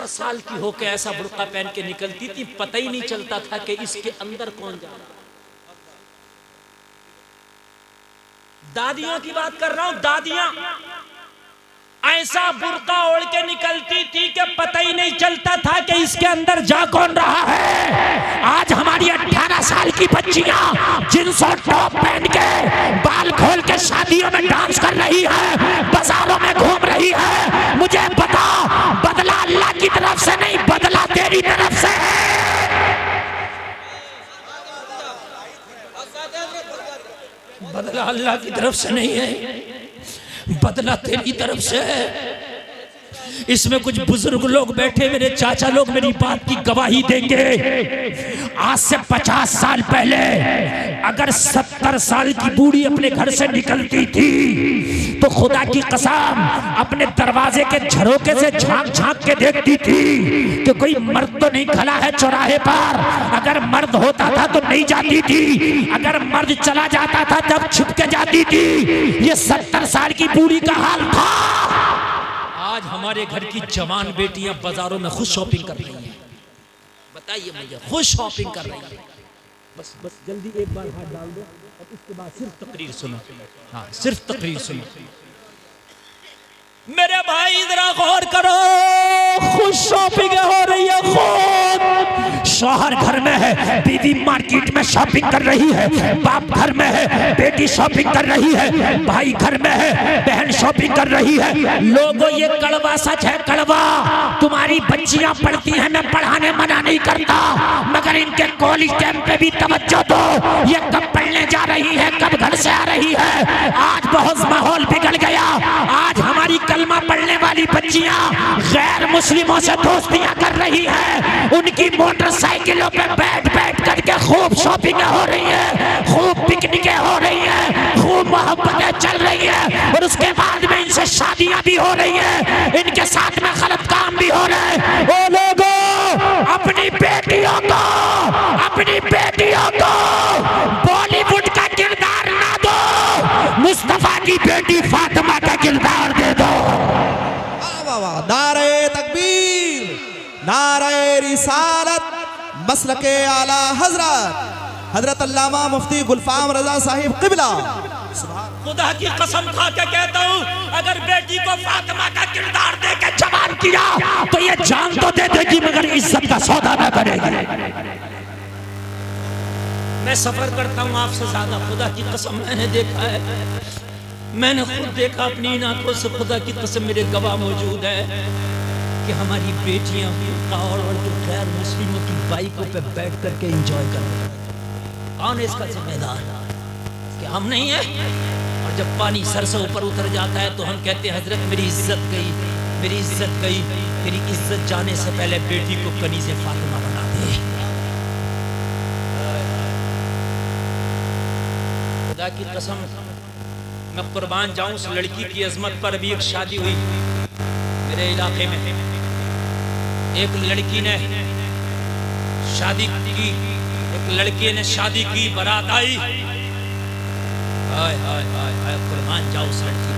70 साल की होकर ऐसा बुर्का पहन के निकलती थी, पता ही नहीं चलता था कि इसके अंदर कौन जा रहा। दादियों की बात कर रहा हूं, दादियां ऐसा बुर्का ओढ़ के निकलती थी कि पता ही नहीं चलता था कि इसके अंदर जा कौन रहा है। आज हमारी 18 साल की बच्चियां जींस और टॉप पहन के बाल खोल के शादियों में डांस कर रही है, बाजारों में घूम रही है। मुझे बता, बदला अल्लाह की तरफ से नहीं, बदला तेरी तरफ से है। बदला अल्लाह की तरफ से नहीं है, बदला तेरी तरफ से है। इसमें कुछ बुजुर्ग लोग बैठे, मेरे चाचा लोग मेरी बात की गवाही देंगे। आज से 50 साल पहले अगर 70 साल की बूढ़ी अपने घर से निकलती थी तो खुदा की कसम अपने दरवाजे के झरोके से झांक झांक के देखती थी कि कोई मर्द तो नहीं खड़ा है चौराहे पर। अगर मर्द होता था तो नहीं जाती थी, अगर मर्द चला जाता था तब छुप के जाती थी। ये 70 साल की बूढ़ी का हाल था। आज हमारे घर की जवान बेटियां बाजारों में खुद शॉपिंग कर रही हैं। बताइए मुझे, खुद शॉपिंग कर रही हैं। बस जल्दी एक बार हाथ डाल दो और उसके बाद सिर्फ तकरीर सुनो। हाँ, सिर्फ तकरीर सुनो। मेरे भाई जरा गौर करो, खुद शॉपिंग हो रही है। खुद शौहर घर में है, बीवी मार्केट में शॉपिंग कर रही है, बाप घर में है, बेटी शॉपिंग कर रही है, भाई घर में है, बहन शॉपिंग कर रही है। लोगों ये कड़वा सच है, कड़वा। तुम्हारी बच्चियां पढ़ती हैं, मैं पढ़ाने मना नहीं करता, मगर इनके कॉलेज टाइम पे भी तवज्जो दो। ये कब पढ़ने जा रही है, कब घर से आ रही है। आज बहुत माहौल बिगड़ गया। आज हमारी कलमा पढ़ने वाली बच्चियां गैर मुस्लिमों से दोस्तियां कर रही हैं। उनकी मोटरसाइकिलों पे बैठ बैठ करके खूब शॉपिंग हो रही है, खूब पिकनिकें हो रही हैं, खूब मोहब्बतें चल रही है, और उसके बाद में इनसे शादियां भी हो रही है, इनके साथ में गलत काम भी हो रहे हैं। ओ लोगों, अपनी बेटियों को बॉलीवुड का किरदार ना दो, मुस्तफा की बेटी फातिमा का किरदार दे दो। नारे तकबीर, नारे रिसालत, मसलके आला हजरत अल्लामा मुफ्ती गुलफाम रजा साहिब क़िबला। खुदा की कसम खा के कहता हूँ, अगर बेटी को फातिमा का किरदार दे के जवान किया तो ये जान तो दे देगी मगर इज्जत का सौदा न करेगी। मैं सफर करता हूँ आपसे ज्यादा, खुदा की कसम मैंने देखा है, मैंने खुद देखा अपनी आंखों से। खुदा की कसम मेरे गवाह मौजूद है कि हमारी बेटियां और जो गैर मुस्लिमों की बाइकों पे बैठ करके एंजॉय कर रही हैं। कौन है इसका जिम्मेदार? कि हम नहीं है। और जब पानी सर से ऊपर उतर जाता है तो हम कहते हैं हजरत मेरी इज्जत गई, मेरी इज्जत गई। तेरी इज्जत जाने से पहले बेटी को कनीज़े फातिमा बना दे। खुदा की कसम मैं कुर्बान जाऊं उस लड़की की अजमत पर। अभी एक शादी हुई मेरे इलाके में, एक लड़की ने शादी की, एक लड़के ने शादी की, बारात आई, हाय हाय हाय हाय, कुर्बान जाओ उस लड़की।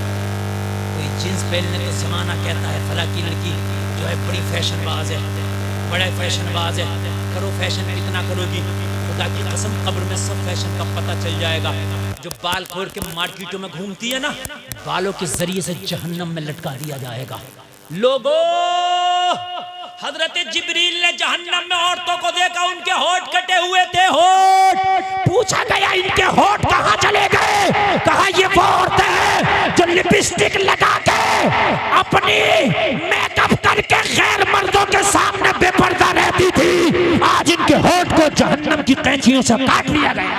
कोई जींस पहनने को जमाना कहता है, फला की लड़की जो है बड़ी फैशनबाज है, बड़ा फैशनबाज है। करो फैशन, कितना करोगी? खुदा की कसम कब्र में सब फैशन का पता चल जाएगा। जो बाल खोल के मार्केटों में घूमती है ना, बालों के जरिए से जहन्नम में लटका दिया जाएगा। लोगों, हजरत जिब्रील ने जहन्नम में औरतों को देखा, उनके होठ कटे हुए थे। होठ पूछा गया इनके होठ कहाँ चले गए? कहा ये वो औरतें हैं जो लिपस्टिक लगा के अपनी मेकअप करके गैर मर्दों के सामने बेपर्दा रहती थी। आज इनके होठ को जहन्नम की कैंचियों से काट लिया गया।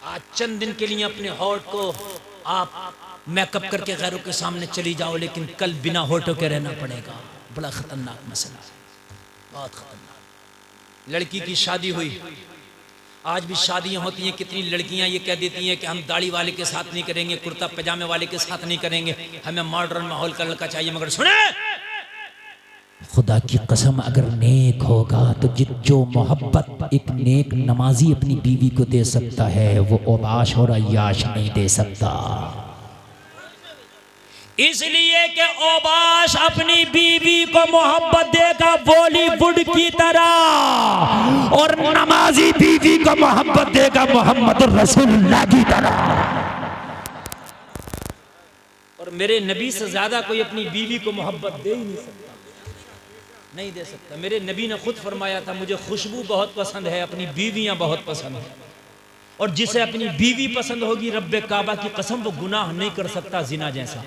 आज चंद दिन के लिए अपने होठ को आप मेकअप करके गैरों के सामने चली जाओ, लेकिन कल बिना होठों के रहना पड़ेगा। बड़ा खतरनाक मसला, बहुत खतरनाक। लड़की की शादी हुई, आज भी शादियां होती हैं, कितनी लड़कियां ये कह देती हैं कि हम दाढ़ी वाले के साथ नहीं करेंगे, कुर्ता पजामे वाले के साथ नहीं करेंगे, हमें मॉडर्न माहौल का लड़का चाहिए। मगर सुने, खुदा की कसम अगर नेक होगा तो जो मोहब्बत एक नेक नमाजी अपनी बीवी को दे सकता है वो ओबाश और अय्याश नहीं दे सकता। इसलिए कि ओबाश अपनी बीवी को मोहब्बत देगा बॉलीवुड की तरह, और नमाजी बीवी को मोहब्बत देगा मोहम्मद रसूलुल्लाह की तरह। और मेरे नबी से ज्यादा कोई अपनी बीवी को मोहब्बत दे ही नहीं सकता, नहीं दे सकता। मेरे नबी ने खुद फरमाया था, मुझे खुशबू बहुत पसंद है, अपनी बीवियां बहुत पसंद है, और जिसे अपनी बीवी पसंद होगी रब्बे काबा की कसम वो गुनाह नहीं कर सकता जिना जैसा।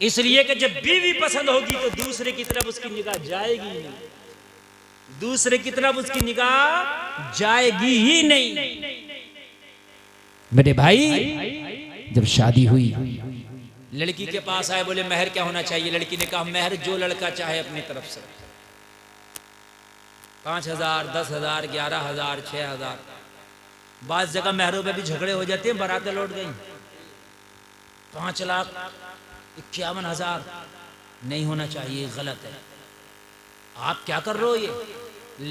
इसलिए कि जब बीवी पसंद होगी तो दूसरे की तरफ उसकी निगाह जाएगी ही नहीं, दूसरे की तरफ उसकी निगाह जाएगी ही नहीं। मेरे भाई, जब शादी हुई, लड़की के पास आए, बोले महर क्या होना चाहिए? लड़की ने कहा महर जो लड़का चाहे अपनी तरफ से, 5,000, 10,000, 11,000, 6,000। बात जगह महरों पे भी झगड़े हो जाते हैं, बारातें लौट गई। 5,51,000 नहीं होना चाहिए, गलत है। आप क्या कर रहे हो? ये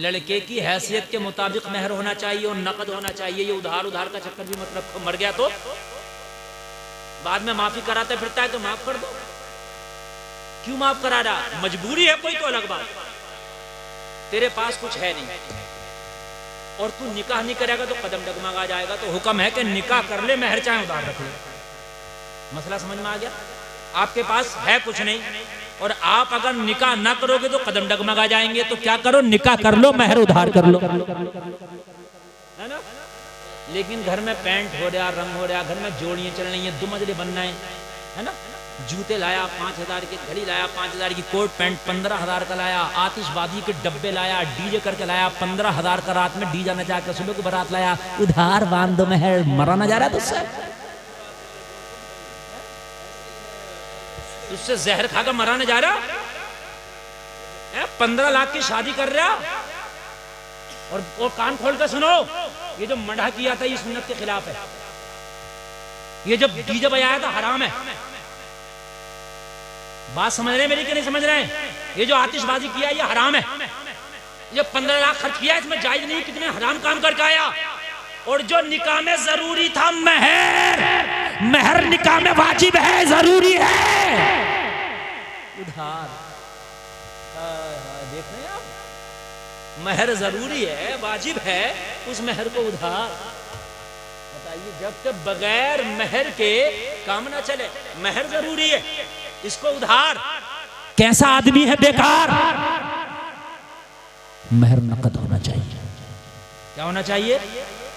लड़के की हैसियत के मुताबिक महर होना चाहिए और नकद होना चाहिए। ये उधार उधार का चक्कर भी मत रखो, मर गया तो बाद में माफी कराते फिरता है तो माफ कर दो। क्यों माफ करा रहा? मजबूरी है कोई तो अलग बात, तेरे पास कुछ है नहीं और तू निकाह नहीं करेगा तो कदम डगमगा जाएगा। तो हुक्म है कि निकाह कर ले, महर चाहे उधार रख ले। मसला समझ में आ गया? आपके पास है कुछ नहीं और आप अगर निकाह ना करोगे तो कदम डगमगा जाएंगे। तो क्या करो, निकाह कर लो, महर उधार कर लो, है ना? लेकिन घर में पैंट हो रहा, रंग हो रहा, घर में जोड़ियां चल रही हैं, 2 मंजिले बनना है ना? जूते लाया 5,000 की, घड़ी लाया 5,000 की, कोट पैंट 15,000 का लाया, आतिशबाजी के डब्बे लाया, डीजे करके लाया 15,000 का, रात में डीजा नचा के सुबह को बारात लाया, उधार बांध दो, महर मरा ना जा रहा तुझसे, तुझसे जहर खाकर मरा ना जा रहा है? 15 लाख की शादी कर रहा। और कान खोल कर सुनो, ये जो मढ़ा किया था ये सुन्नत के खिलाफ है। ये जब डीजे बजाया था हराम है। बात समझ रहे हैं मेरी कि नहीं समझ रहे हैं? ये जो आतिशबाजी किया ये हराम है। ये 15 लाख खर्च किया, इसमें जायज नहीं, कितने हराम काम करके आया। और जो निकाह में जरूरी था महर, महर निकाह में वाजिब है, जरूरी है। उधार, देख रहे हैं आप, महर जरूरी है, वाजिब है, उस महर को उधार। बताइए, जब तक बगैर महर के काम ना चले, महर जरूरी है, इसको उधार। कैसा आदमी है बेकार? महर नकद होना चाहिए। क्या होना चाहिए?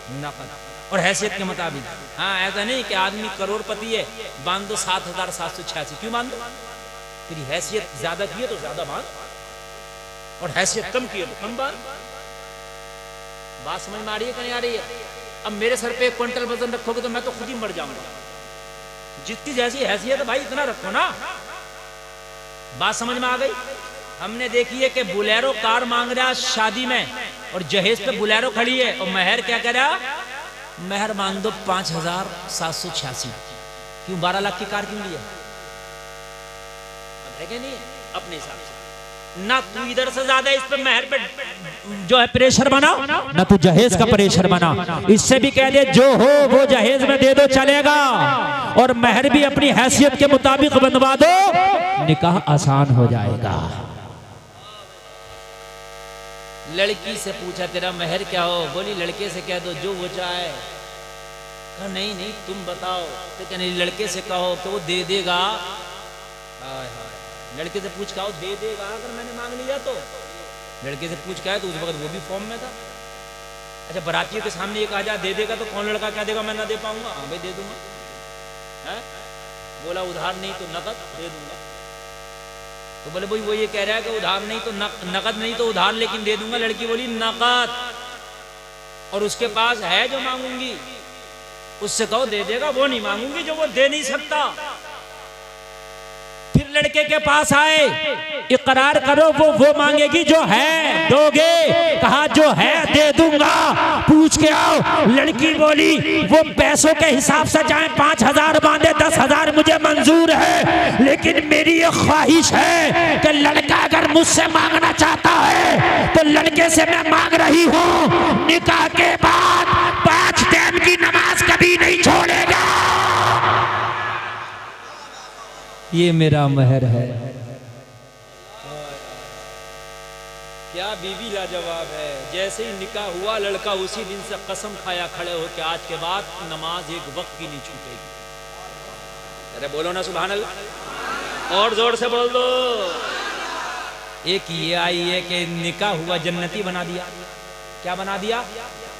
नकद, और हैसियत के मुताबिक। हाँ, ऐसा नहीं कि आदमी करोड़पति है, बांध दो 7,786। क्यों बांध दो? तेरी हैसियत ज्यादा की है तो ज्यादा बांध, और हैसियत कम की है तो कम बांध। बात समझ में आ रही है कि नहीं आ रही है? अब मेरे सर पे 1 क्विंटल वजन रखोगे तो मैं तो खुद ही मर जाऊंगा। जितनी जैसी हैसियत है भाई इतना रखो ना। बात समझ में आ गई? हमने देखी है कि बुलेरो कार मांग रहा शादी में, और जहेज पे बुलेरो खड़ी है, और महर क्या कह रहा? महर मांग दो 5,786। क्यों? 12 लाख की कार क्यों ली है कि नहीं? अपने हिसाब से ना तू इधर से ज्यादा इस पे महर पे जो है प्रेशर बना, ना तू जहेज का प्रेशर बना। इससे भी कह दे जो हो वो जहेज में दे दो, चलेगा। और महर भी अपनी हैसियत के मुताबिक बनवा दो, निकाह आसान हो जाएगा। लड़की से पूछा तेरा महर क्या हो? बोली लड़के से कह दो जो वो चाहे। कहा नहीं नहीं तुम बताओ। तो क्या नहीं, लड़के से कहो तो वो दे देगा। लड़के से पूछ कहो दे देगा अगर मैंने मांग लिया तो। लड़के से पूछ क्या है तो उस वक्त वो भी फॉर्म में था। अच्छा, बारातियों के सामने ये कहा जाए दे देगा तो कौन लड़का क्या देगा? मैं ना दे पाऊंगा? हाँ भाई दे दूंगा। है? बोला उधार नहीं तो नकद दे दूंगा। तो बोले भाई वो ये कह रहा है कि उधार नहीं तो नकद नहीं तो उधार, लेकिन दे दूंगा। लड़की बोली नकद, और उसके पास है जो मांगूंगी उससे कहो दे देगा, वो नहीं मांगूंगी जो वो दे नहीं सकता। फिर लड़के के पास आए, इकरार करो वो मांगेगी जो है दोगे? कहा जो है दे दूंगा। पूछ के आओ। लड़की बोली वो पैसों के हिसाब से चाहे 5,000 बांधे, 10,000 मुझे मंजूर है, लेकिन मेरी ये ख्वाहिश है कि लड़का अगर मुझसे मांगना चाहता है तो लड़के से मैं मांग रही हूँ निकाह के बाद 5 टाइम की नमाज कभी नहीं छोड़ेगा। ये मेरा महर है। क्या बीवी लाजवाब है। जैसे ही निकाह हुआ लड़का उसी दिन से कसम खाया खड़े हो कि आज के बाद नमाज एक वक्त की नहीं छूटेगी। अरे बोलो ना सुभान अल्लाह, और जोर से बोल दो। एक ये आई है कि निकाह हुआ जन्नती बना दिया। क्या बना दिया?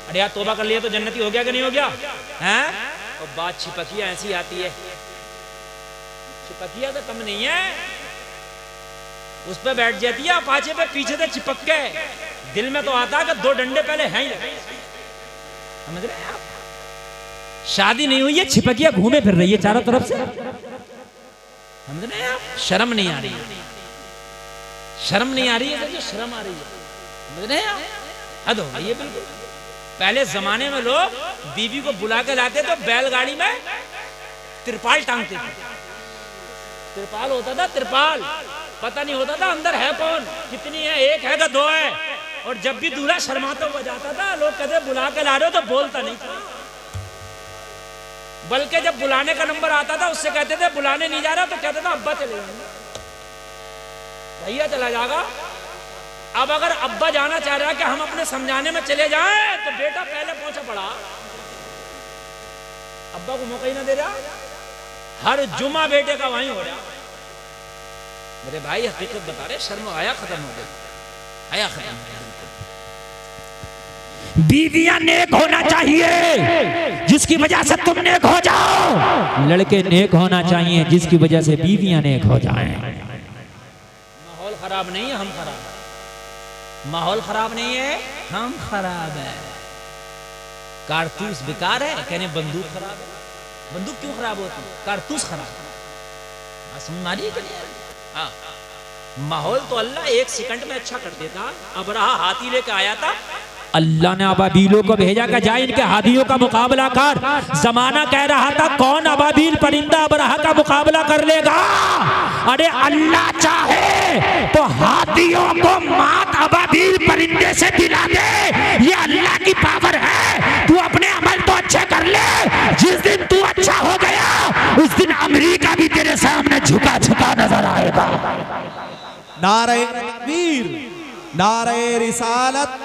अरे यार तौबा कर लिया तो जन्नती हो गया कि नहीं हो गया? हैं? और बात छिपकिया ऐसी आती है, छिपकिया तो कम नहीं है, उस पे बैठ जाती है अपाचे पे पीछे से चिपक के। दिल में तो आता है कि दो डंडे पहले हैं ही। समझ रहे हैं आप? शादी नहीं हुई है, छिपकिया घूमे फिर रही है चारों तरफ से। समझ रहे हैं आप? शर्म नहीं आ रही है, शर्म नहीं आ रही है, जो शर्म आ रही है। समझ रहे हैं आप? हद हो गई है बिल्कुल। पहले जमाने में लोग बीवी को बुला के लाते तो बैलगाड़ी में तिरपाल टांगते थे। तिरपाल होता था, तिरपाल, पता नहीं होता था अंदर है कौन, कितनी है, एक है कि दो है। और जब भी दूल्हा शर्माता हुआ जाता था लोग कहते बुला के ला रहे हो, तो बोलता नहीं था। बल्कि जब बुलाने का नंबर आता था उससे कहते थे बुलाने नहीं जा रहा, तो कहता था अब्बा चले जाएंगे, भैया चला जाएगा। अब अगर अब्बा जाना चाह रहा है कि हम अपने समझाने में चले जाएं, तो बेटा पहले पहुंचा पड़ा, अब्बा को मौका ही ना दे रहा। हर जुमा बेटे का वहीं हो रहा। मेरे भाई हकीकत बता रहे, शर्म आया खत्म हो गया, आया खत्म हो गया। बीवियां नेक होना चाहिए जिसकी वजह से तुम नेक हो जाओ, लड़के नेक होना चाहिए जिसकी वजह से बीवियां नेक हो जाएं। माहौल खराब नहीं है, हम खराब है। माहौल खराब नहीं है, हम खराब है। कारतूस बेकार है, कहने बंदूक खराब है। बंदूक क्यों खराब होती है? कारतूस खराब है। समझ मारिए कि नहीं? हाँ, माहौल तो अल्लाह एक सेकंड में अच्छा कर देता। अबरहा हाथी लेके आया था, अल्लाह ने अबाबीलों को भेजा कि जाए इनके हाथियों का मुकाबला कर। जमाना कह रहा था कौन अबाबील परिंदा अबरहा का मुकाबला कर लेगा। अरे अल्लाह चाहे तो हाथियों को मात अबाबील परिंदे से दिला दे, ये अल्लाह की पावर है। तू अपने अमल तो अच्छे कर ले, जिस दिन तू अच्छा हो गया उस दिन अमेरिका भी तेरे सामने झुका झुका नजर आएगा। नारे तकबीर, नारे रिसालत,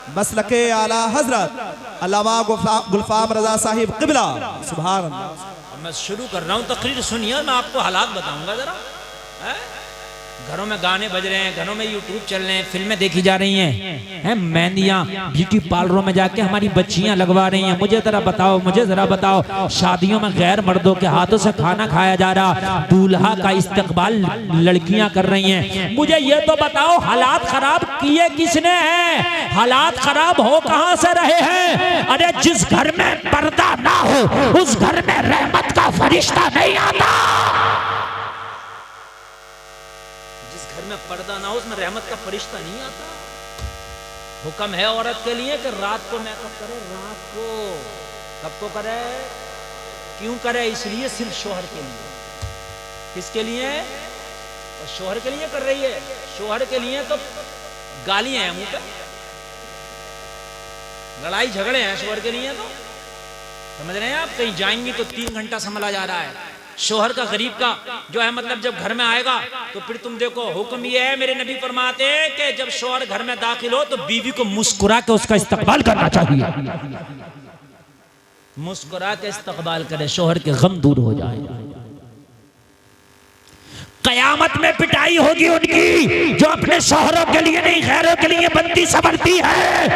मसलके आला हजरत अल्लामा गुलफाम रजा साहिब क़िबला। सुभान अल्लाह। मैं शुरू कर रहा हूँ तकरीर, सुनिए, मैं आपको हालात बताऊंगा जरा। घरों में गाने बज रहे हैं, घरों में यूट्यूब चल रहे हैं, फिल्में देखी जा रही हैं, मेहंदियां ब्यूटी पार्लरों में जाके हमारी बच्चियां लगवा रही हैं। मुझे जरा बताओ, मुझे जरा बताओ, शादियों में गैर मर्दों के हाथों से खाना खाया जा रहा, दूल्हा का इस्तकबाल लड़कियां कर रही हैं। मुझे ये तो बताओ हालात खराब किए किसने हैं? हालात खराब हो कहां से रहे हैं? अरे जिस घर में पर्दा ना हो उस घर में रहमत का फरिश्ता नहीं आता। में पर्दा ना हो उसमें रहमत का फरिश्ता नहीं आता। हुक्म है औरत के लिए कि रात को मेकअप करे, रात को। कब को करे? क्यों करे? इसलिए सिर्फ शोहर के लिए। किसके लिए? और शोहर के लिए कर रही है। शोहर के लिए तो गालियां हैं मुंह पे, लड़ाई झगड़े हैं शोहर के लिए। तो समझ रहे हैं आप? कहीं जाएंगी तो 3 घंटा संभला जा रहा है। शोहर का गरीब का जो है मतलब जब घर में आएगा तो फिर तुम देखो, हुक्म ये है, मेरे नबी फरमाते हैं कि जब शोहर घर में दाखिल हो तो बीवी को मुस्कुरा के उसका इस्तकबाल करना चाहिए। मुस्कुरा के इस्तकबाल करे, शोहर के गम दूर हो जाए। कयामत में पिटाई होगी उनकी जो अपने शोहरों के लिए नहीं गैरों के लिए बनती संवरती है।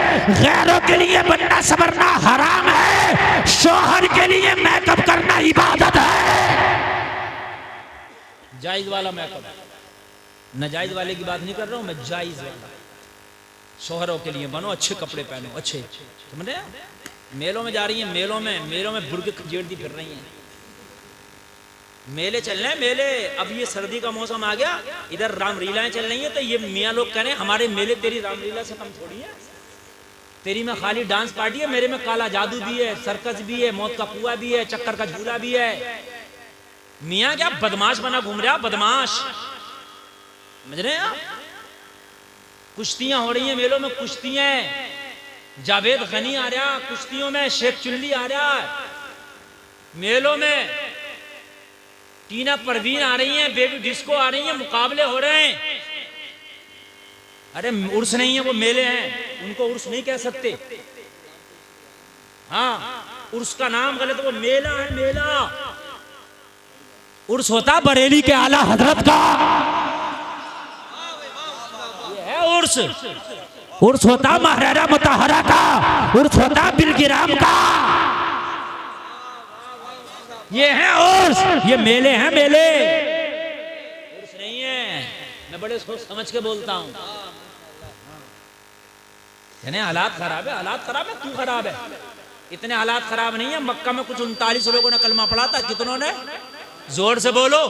गैरों के लिए बनना संवरना हराम है, शोहर के लिए मेकअप करना इबादत है। जायज वाला मेकअप, नाजायज वाले की बात नहीं कर रहा हूं मैं, जायज वाला। शोहरों के लिए बनो, अच्छे कपड़े पहनो, अच्छे। समझ रहे? मेलों में जा रही हैं, मेलों में बुर्के खजेड़ती फिर रही हैं। मेले चल रहे हैं, मेले। अब ये सर्दी का मौसम आ गया, इधर रामलीलाएं चल रही हैं, तो ये मियाँ लोग कह रहे हैं हमारे मेले तेरी रामलीला से कम थोड़ी है। तेरी में खाली डांस पार्टी है, मेरे में काला जादू भी है, सर्कस भी है, मौत का कुआं भी है, चक्कर का झूला भी है। मियाँ क्या बदमाश बना घूम रहा, बदमाश। समझ रहे हैं आप? कुश्तियां हो रही हैं मेलों में, कुश्तियां। जावेद गनी आ रहा कुश्तियों में, शेख चुल्ली आ रहा मेलों में। टीना परवीन आ रही हैं, बेबी डिस्को आ रही हैं, मुकाबले हो रहे हैं। अरे उर्स नहीं है, वो मेले हैं, उनको उर्स नहीं कह सकते। हाँ, उर्स का नाम गलत, वो मेला है, मेला। उर्स होता बरेली के आला हजरत का, ये है उर्स। उर्स होता महरारा मुतहरा का, उर्स होता बिलगिराम का, ये है उर्स, ये मेले हैं, मेले। उर्स नहीं है, मैं बड़े सोच समझ के बोलता हूँ। यानी हालात खराब है, हालात खराब है, तू खराब है। इतने हालात खराब नहीं है। मक्का में कुछ 39 लोगों ने कलमा पढ़ा था, कितनों ने? जोर से बोलो।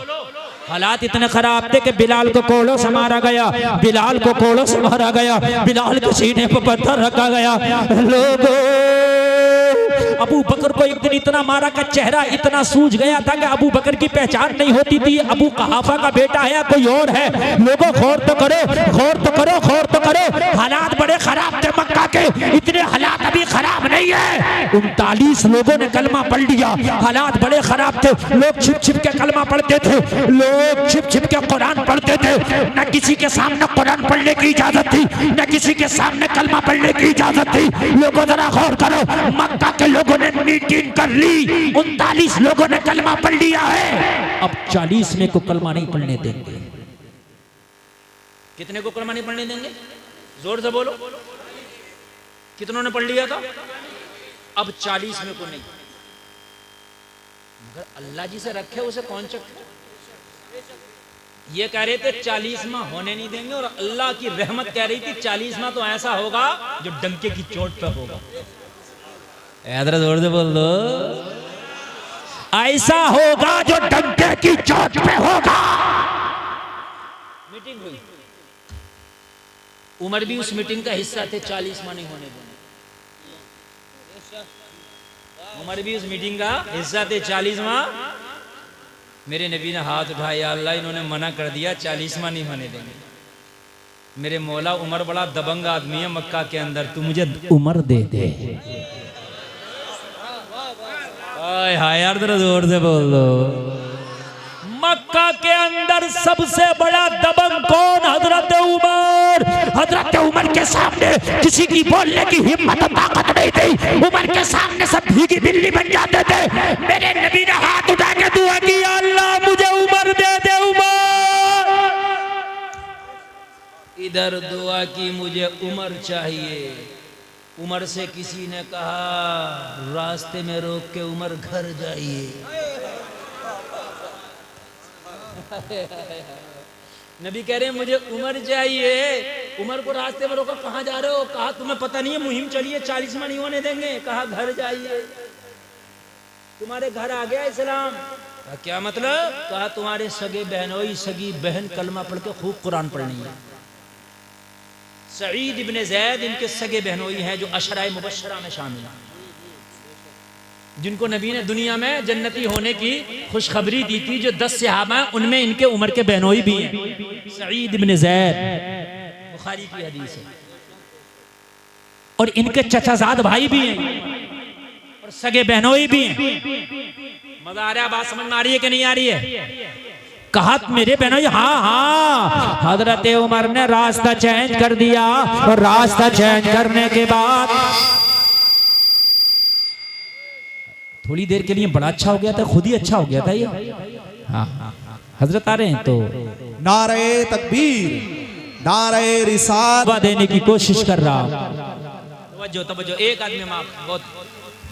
हालात इतने खराब थे कि बिलाल को कोड़ों से मारा गया, बिलाल को कोड़ों से मारा गया, बिलाल के सीने पर पत्थर रखा गया। लोगों, अबू बकर को एक दिन इतना मारा कि चेहरा इतना सूज गया था कि अबू बकर की पहचान नहीं होती थी। अबू कहाफा का बेटा है या कोई और है? लोगों गौर तो करो, गौर तो करो, गौर तो करो। हालात बड़े खराब थे मक्का के, इतने हालात अभी खराब नहीं है। 39 लोगों ने कलमा पढ़ लिया। हालात बड़े खराब थे, लोग छिप छिप के कलमा पढ़ते थे, लोग छिप छिप के कुरान पढ़ते थे। न किसी के सामने कुरान पढ़ने की इजाजत थी, न किसी के सामने कलमा पढ़ने की इजाजत थी। लोगों जरा गौर करो, मक्का के लोगों ने मीटिंग कर ली, 39 लोगों ने कलमा पढ़ लिया है। अब 40 में को कलमा नहीं पढ़ने देंगे। कितने को कलमा नहीं पढ़ने देंगे? जोर से बोलो। कितनों ने पढ़ लिया था? अब 40 में को नहीं। मगर अल्लाह जी से रखे उसे कौन चखे? ये कह रहे थे 40वां होने नहीं देंगे, और अल्लाह की रहमत कह रही थी 40वां तो ऐसा होगा जो डंके की चोट पे होगा। इधर जोर से बोल दो, ऐसा होगा जो डंके की चोट पे होगा। मीटिंग हुई, उमर भी उस मीटिंग का हिस्सा थे। 40वां नहीं होने देंगे, उमर भी उस मीटिंग का हिस्सा थे। 40वां मेरे नबी ने हाथ उठाया, अल्लाह इन्होंने मना कर दिया, 40वां नहीं होने देंगे। मेरे मौला, उमर बड़ा दबंग आदमी है मक्का के अंदर, तू मुझे उमर दे दे। हाय यार जरा जोर से बोल दो। मक्का के अंदर सबसे बड़ा दबंग कौन? हजरत उमर। हजरत उमर के सामने किसी की बोलने की हिम्मत ताकत नहीं थी। उमर के सामने सब भीगी बिल्ली बन जाते थे। मेरे नबी ने हाथ उठा के दुआ की, अल्लाह मुझे उमर दे दे, उमर। इधर दुआ की, मुझे उमर चाहिए। उमर से किसी ने कहा, रास्ते में रोक के उमर घर जाइए। नबी कह रहे हैं मुझे उमर चाहिए। उमर को रास्ते में रोका, कहाँ जा रहे हो? कहा तुम्हें पता नहीं है, मुहिम चलिए, 40वां नहीं होने देंगे। कहा घर जाइए, तुम्हारे घर आ गया इस्लाम। क्या मतलब? कहा तुम्हारे सगे बहनोई, सगी बहन कलमा पढ़ के खूब कुरान पढ़नी है। सईद इब्ने ज़ैद इनके सगे बहनोई हैं, जो अशराए मुबश्शरा में शामिल हैं, जिनको नबी ने दुनिया में जन्नती होने की खुशखबरी दी थी। जो 10 सहाबा हैं, उनमें इनके उमर के बहनोई भी हैं। सईद इब्ने ज़ैद, बुखारी की हदीस है। और इनके चचाजाद भाई भी हैं और सगे बहनोई भी हैं। मजा आ रहा है? बात समझ में आ रही है कि नहीं आ रही है? कहा मेरे बहनोई, हाँ हाँ। हजरत उमर ने रास्ता चेंज कर दिया, और रास्ता चेंज करने के बाद थोड़ी देर के लिए बड़ा अच्छा हो गया था, खुद ही अच्छा हो गया था ये। हाँ हाँ, हजरत आ रहे हैं तो नारे तकबीर, नारे रिसालत देने की कोशिश कर रहा हूं। तवज्जो तवज्जो, एक आदमी में आप बहुत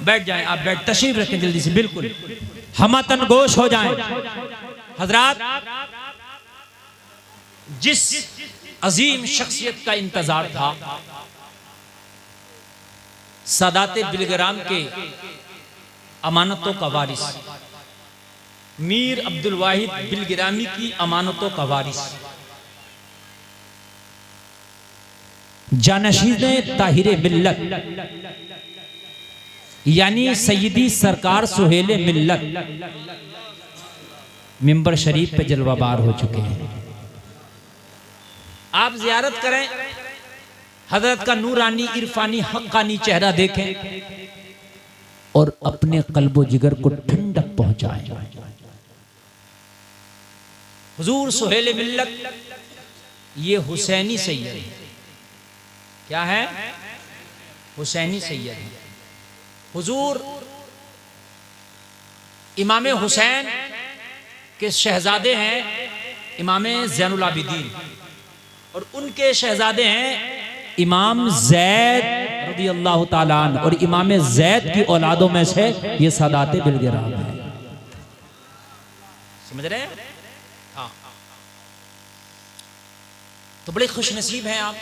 बैठ जाएं, आप बैठ तशरीफ रखें जल्दी से, बिल्कुल हमतन गोश हो जाएं। हजरात, जिस अजीम शख्सियत का इंतजार था, सादाते बिलग्राम के अमानतों का वारिस, मीर अब्दुल वाहिद बिलग्रामी की अमानतों का वारिस, जानशीने ताहिरे मिल्लत यानी सैयदी सरकार सुहेले मिल्लत मिंबर शरीफ पे जलवाबार हो चुके हैं। आप जियारत करें, हजरत का नूरानी इरफानी हक्कानी चेहरा देखें और अपने कल्बो जिगर को ठंडक पहुंचाएं। हुजूर सुहेल मिल्लत ये हुसैनी सैयद है। क्या है? हुसैनी सैयद है। हुजूर इमाम हुसैन के शहजादे हैं इमाम ज़ैनुल आबिदीन, और उनके शहजादे हैं इमाम ज़ैद रज़ी अल्लाह ताला अन्हु, और इमाम ज़ैद की औलादों में से ये सादाते बिलगिराम है। समझ रहे हैं? हाँ। तो बड़े खुश नसीब हैं आप,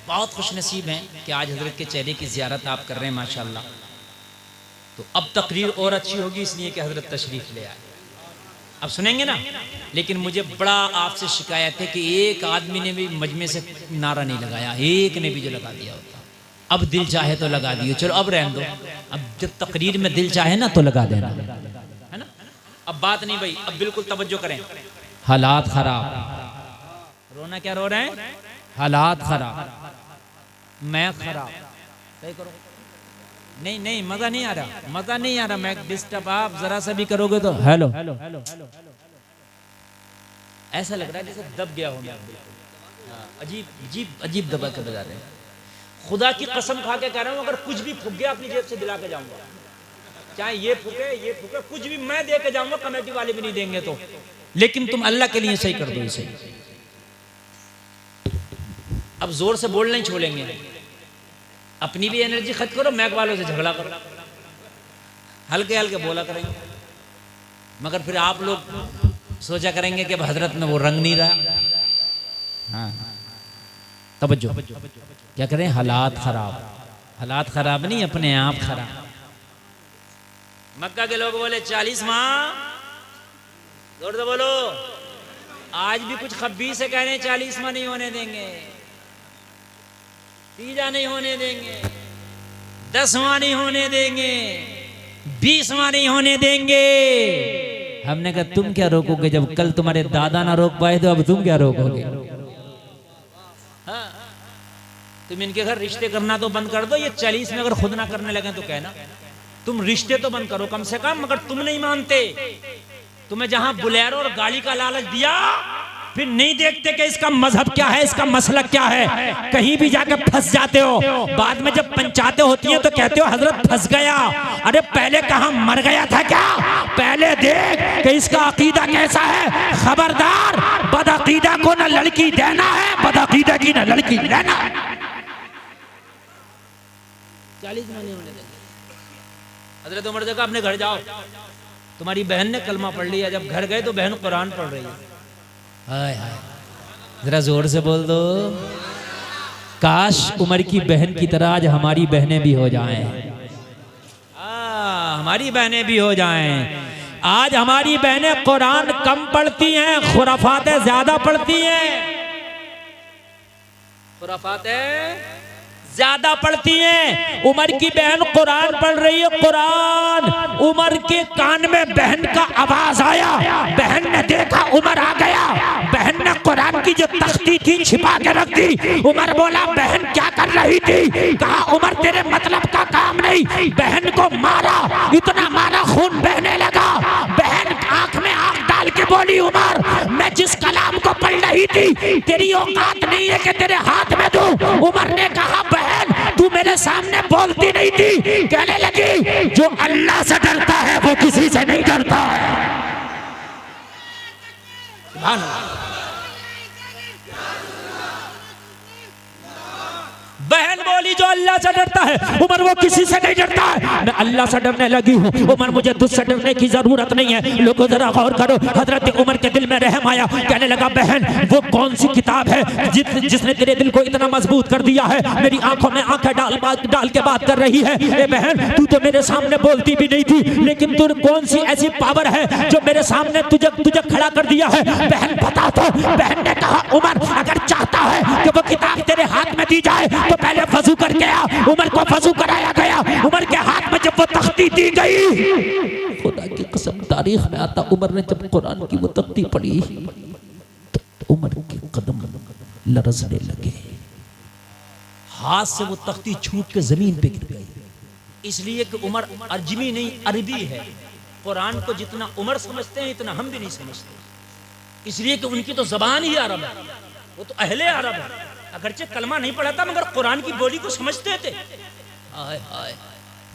बहुत खुश नसीब हैं कि आज हजरत के चेहरे की ज़ियारत आप कर रहे हैं माशाल्लाह। तो अब तकरीर और अच्छी होगी इसलिए कि हजरत तशरीफ ले आए। अब सुनेंगे ना, लेकिन मुझे बड़ा आपसे शिकायत है कि एक आदमी ने भी मजमे से नारा नहीं लगाया, एक ने भी जो लगा दिया होता। अब दिल चाहे तो लगा दियो, चलो अब रहने दो। अब जब तकरीर में दिल चाहे ना तो लगा देना, है ना? अब बात नहीं भाई, अब बिल्कुल तवज्जो करें। हालात खराब, रोना क्या रो रहे हैं? हालात खराब, मैं खराब, सही करो। नहीं नहीं मजा नहीं आ रहा, मजा नहीं आ रहा, मैं डिस्टर्ब आप जरा सा भी करोगे तो हेलो ऐसा लग रहा है जैसे दब गया हो मैं। अजीब अजीब अजीब दबा के बजा रहे हैं। खुदा की कसम खा के कह रहा हूं, अगर कुछ भी फूक गया अपनी जेब से दिला के जाऊंगा, चाहे ये फूके कुछ भी मैं दे के जाऊंगा, कमेटी वाले भी नहीं देंगे तो, लेकिन तुम अल्लाह के लिए सही कर दो इसे। अब जोर से बोल नहीं छोड़ेंगे, अपनी भी एनर्जी खर्च करो, मैक वालों से झगड़ा करो, हल्के हल्के बोला करेंगे, मगर फिर आप लोग सोचा करेंगे कि हजरत में वो रंग नहीं रहा। हाँ तवज्जो, क्या करें? हालात खराब, हालात खराब नहीं, अपने आप खराब। मक्का के लोग बोले 40 माह, जोर से बोलो। आज भी कुछ खब्बीस से कह रहे हैं 40 माह नहीं होने देंगे, तीजा नहीं होने देंगे, 10वां नहीं होने देंगे, 20वां नहीं होने देंगे। हमने कहा तुम क्या रोकोगे, जब कल तुम्हारे दादा ना रोक पाए तो अब तुम क्या रोकोगे? हाँ, तुम इनके घर रिश्ते करना तो बंद कर दो, ये 40 में अगर खुद ना करने लगे तो कहना तुम रिश्ते तो बंद करो कम से कम, मगर तुम नहीं मानते। तुम्हें जहां बुलेरो और गाड़ी का लालच दिया, फिर नहीं देखते कि इसका मजहब क्या है, इसका मसलक क्या है, कहीं भी जाके फंस जाते हो। बाद में जब पंचायतें होती हैं तो कहते हो हजरत फंस गया। अरे पहले कहां मर गया था क्या? पहले देख कि इसका अकीदा कैसा है। खबरदार, बदअकीदा को ना लड़की देना है, बदअकीदा की ना लड़की लेना है। 40 महीने होने देंगे। हजरत उमर ने कहा अपने घर जाओ, तुम्हारी बहन ने कलमा पढ़ लिया। जब घर गए तो बहन कुरान पढ़ रही है। हाय हाय, जरा जोर से बोल दो, काश उमर की बहन की तरह आज हमारी बहनें भी हो जाएं। हमारी बहनें भी हो जाएं। आज हमारी बहनें कुरान कम पढ़ती हैं, खुराफातें ज्यादा पढ़ती हैं। खुराफातें ज्यादा पढ़ती हैं। उमर की बहन कुरान पढ़ रही है, कुरान। उमर के कान में बहन का आवाज आया, बहन ने देखा उमर आ गया, बहन ने कुरान की जो तख्ती थी छिपा के रख दी। उमर बोला बहन क्या कर रही थी? कहा उमर तेरे मतलब का काम नहीं। बहन को मारा, इतना मारा खून बहने लगा। बहन आंख में आंख डाल के बोली उमर मैं जिस कलाम को पढ़ रही थी तेरी औकात नहीं है कि तेरे हाथ में दूं। उमर ने कहा बहन तू मेरे सामने बोलती नहीं थी। कहने लगी जो अल्लाह से डरता है वो किसी से नहीं डरता है। बहन बोली जो अल्लाह से डरता है, उमर वो किसी से नहीं डरता है। मैं अल्लाह से डरने लगी हूँ उमर, मुझे तुझसे डरने की जरूरत नहीं है। लोगों जरा गौर करो, हजरत उमर के दिल में रहम आया। कहने लगा बहन वो कौन सी किताब है जिसने तेरे दिल को इतना मजबूत कर दिया है? मेरी आंखों में आंखें डाल के बात कर रही है। ए बहन तू तो मेरे सामने बोलती भी नहीं थी, लेकिन तू कौन सी ऐसी पावर है जो मेरे सामने तुझे खड़ा कर दिया है? बहन बता तो। बहन ने कहा उमर अगर चाहता है कि वो किताब तेरे हाथ में दी जाए तो पहले वजू करके आ। उमर को वजू कराया गया। उमर के हाथ में जब वो तख्ती दी गई, खुदा की कसम तारीख में आता उमर ने जब कुरान की वो तख्ती पढ़ी तो उमर के कदम लरजने लगे, हाथ से वो तख्ती छूट के जमीन पे गिर गई। इसलिए कि उमर अरजमी नहीं अरबी है। कुरान को जितना उमर समझते हैं इतना हम भी नहीं समझते। इसलिए कि उनकी तो जबान ही अरब है, वो तो अहले अरब है। अगरचे कलमा नहीं पढ़ा था मगर कुरान की बोली को समझते थे। हाय हाय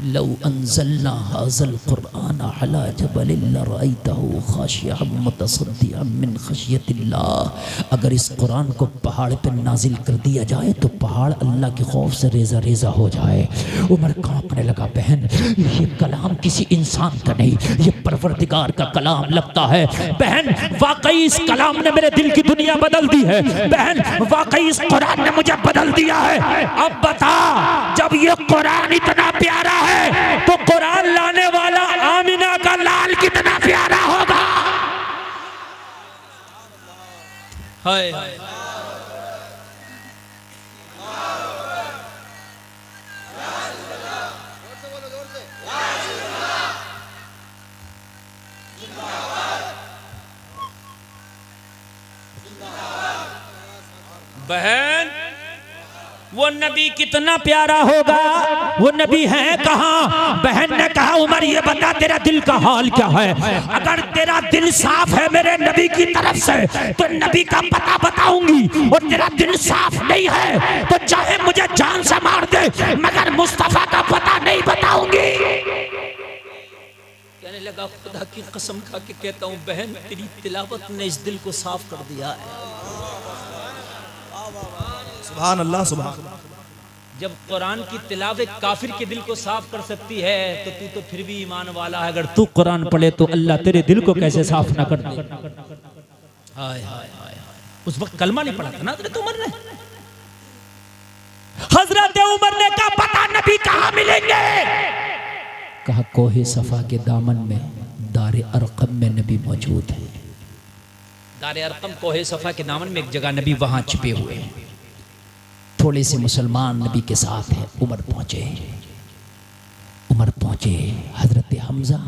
लौ अंज़लना हाज़ल कुरआन अला जबलिन लरअयतहु खाशिअन मुतसद्दिअन मिन खशियतिल्लाह। अगर इस कुरान को पहाड़ पर नाजिल कर दिया जाए तो पहाड़ अल्लाह के खौफ से रेजा रेजा हो जाए। उमर कांपने लगा, बहन ये कलाम किसी इंसान का नहीं, ये परवरदिगार का कलाम लगता है। बहन वाकई इस कलाम ने मेरे दिल की दुनिया बदल दी है। बहन वाकई इस कुरान ने मुझे बदल दिया है। अब बता, जब ये कुरान इतना प्यारा है तो कुरान लाने वाला आमिना का लाल कितना प्यारा होगा। हाय हाय बहन, वो नबी कितना प्यारा होगा। वो नबी है कहाँ? बहन ने कहा, उमर ये बता तेरा दिल का हाल क्या है। अगर तेरा दिल साफ है मेरे नबी की तरफ से तो नबी का पता बताऊंगी, और तेरा दिल साफ नहीं है तो चाहे मुझे जान से मार दे मगर मुस्तफा का पता नहीं बताऊंगी। कहने लगा, खुदा की कसम खा के कहता हूँ बहन, तेरी तिलावत ने इस दिल को साफ कर दिया है। सुभान अल्लाह, सुभान। जब कुरान की तिलावत काफिर के दिल को साफ कर सकती है तो तू तो फिर भी ईमान वाला है। अगर तू कुरान पढ़े तो अल्लाह तेरे दिल को कैसे साफ ना कर दे। हाय हाय हाय, उस वक्त कलमा नहीं पढ़ा था ना हजरत उमर ने। हजरत उमर ने कहा, पता नबी कहाँ मिलेंगे? कहा, कोहे सफा के दामन में दारे अरकम में नबी मौजूद है। दारे अरकम कोहे सफा के दामन में एक जगह नबी वहां छिपे हुए हैं। थोड़े से मुसलमान नबी के साथ हैं। उमर पहुंचे। हजरत हमजा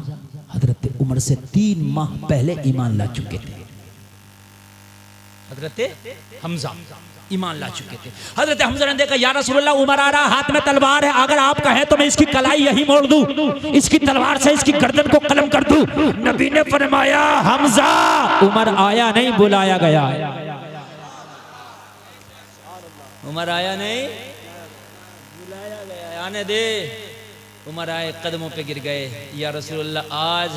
हजरत उमर से 3 माह पहले ईमान ला चुके थे। हजरत हमजा ईमान ला चुके थे। हजरत हमजा ने देखा, या रसूलल्लाह, उमर आ रहा, हाथ में तलवार है, अगर आप कहें तो मैं इसकी कलाई यही मोड़ दूं, इसकी तलवार से इसकी गर्दन को कलम कर दूं। नबी ने फरमाया, हमजा। उमर आया नहीं, बुलाया गया। उमर आया नहीं, बुलाया गया। आने दे। उमर आए, कदमों पे गिर गए। या रसूलल्लाह, आज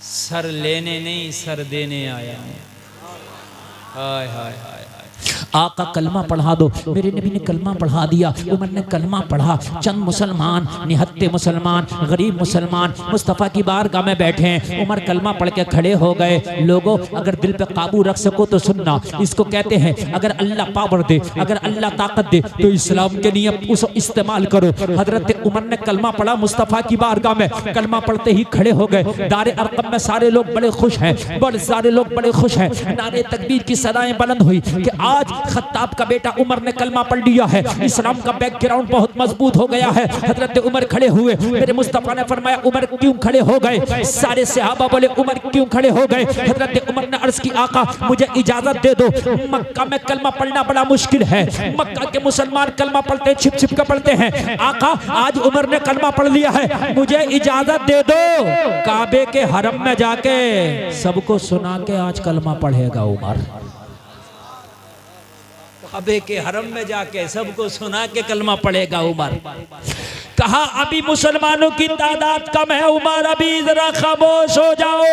सर लेने नहीं सर देने आया हूं। हाय हाय हाय, आका कलमा पढ़ा दो। मेरे नबी ने कलमा पढ़ा दिया। उमर ने कलमा पढ़ा। चंद मुसलमान, निहत्ते मुसलमान, गरीब मुसलमान मुस्तफ़ा की बारगाह में बैठे हैं। उमर कलमा पढ़ के खड़े हो गए। लोगों, अगर दिल पे काबू रख सको तो सुनना, इसको कहते हैं अगर अल्लाह पावर दे, अगर अल्लाह ताकत दे तो इस्लाम के नियम उसको इस्तेमाल करो। हजरत उमर ने कलमा पढ़ा मुस्तफ़ा की बारगाह में। कलमा पढ़ते ही खड़े हो गए। दारे अरकम में सारे लोग बड़े खुश हैं, बड़े सारे लोग बड़े खुश हैं। नारे तकबीर की सदाएं बुलंद हुई कि आज खत्ताब का बेटा उमर ने कलमा पढ़ लिया है। इस्लाम का बैकग्राउंड बहुत मजबूत हो गया है। हजरत उमर खड़े हुए। मेरे मुस्तफा ने फरमाया, उमर क्यों खड़े हो गए? सारे सहाबा बोले, उमर क्यों खड़े हो गए? हजरत उमर ने अर्ज की, आका मुझे इजाजत दे दो, मक्का में कलमा पढ़ना बड़ा मुश्किल है। मक्का के मुसलमान कलमा पढ़ते छिप छिप कर पढ़ते हैं। आका आज उमर ने कलमा पढ़ लिया है, मुझे इजाजत दे दो, काबे के हरम में जाके सबको सुना के आज कलमा पढ़ेगा उमर। काबे के हरम में जाके सबको सुना के कलमा पढ़ेगा उमर। कहा, अभी मुसलमानों की तादाद कम है उमर, अभी जरा खामोश हो जाओ।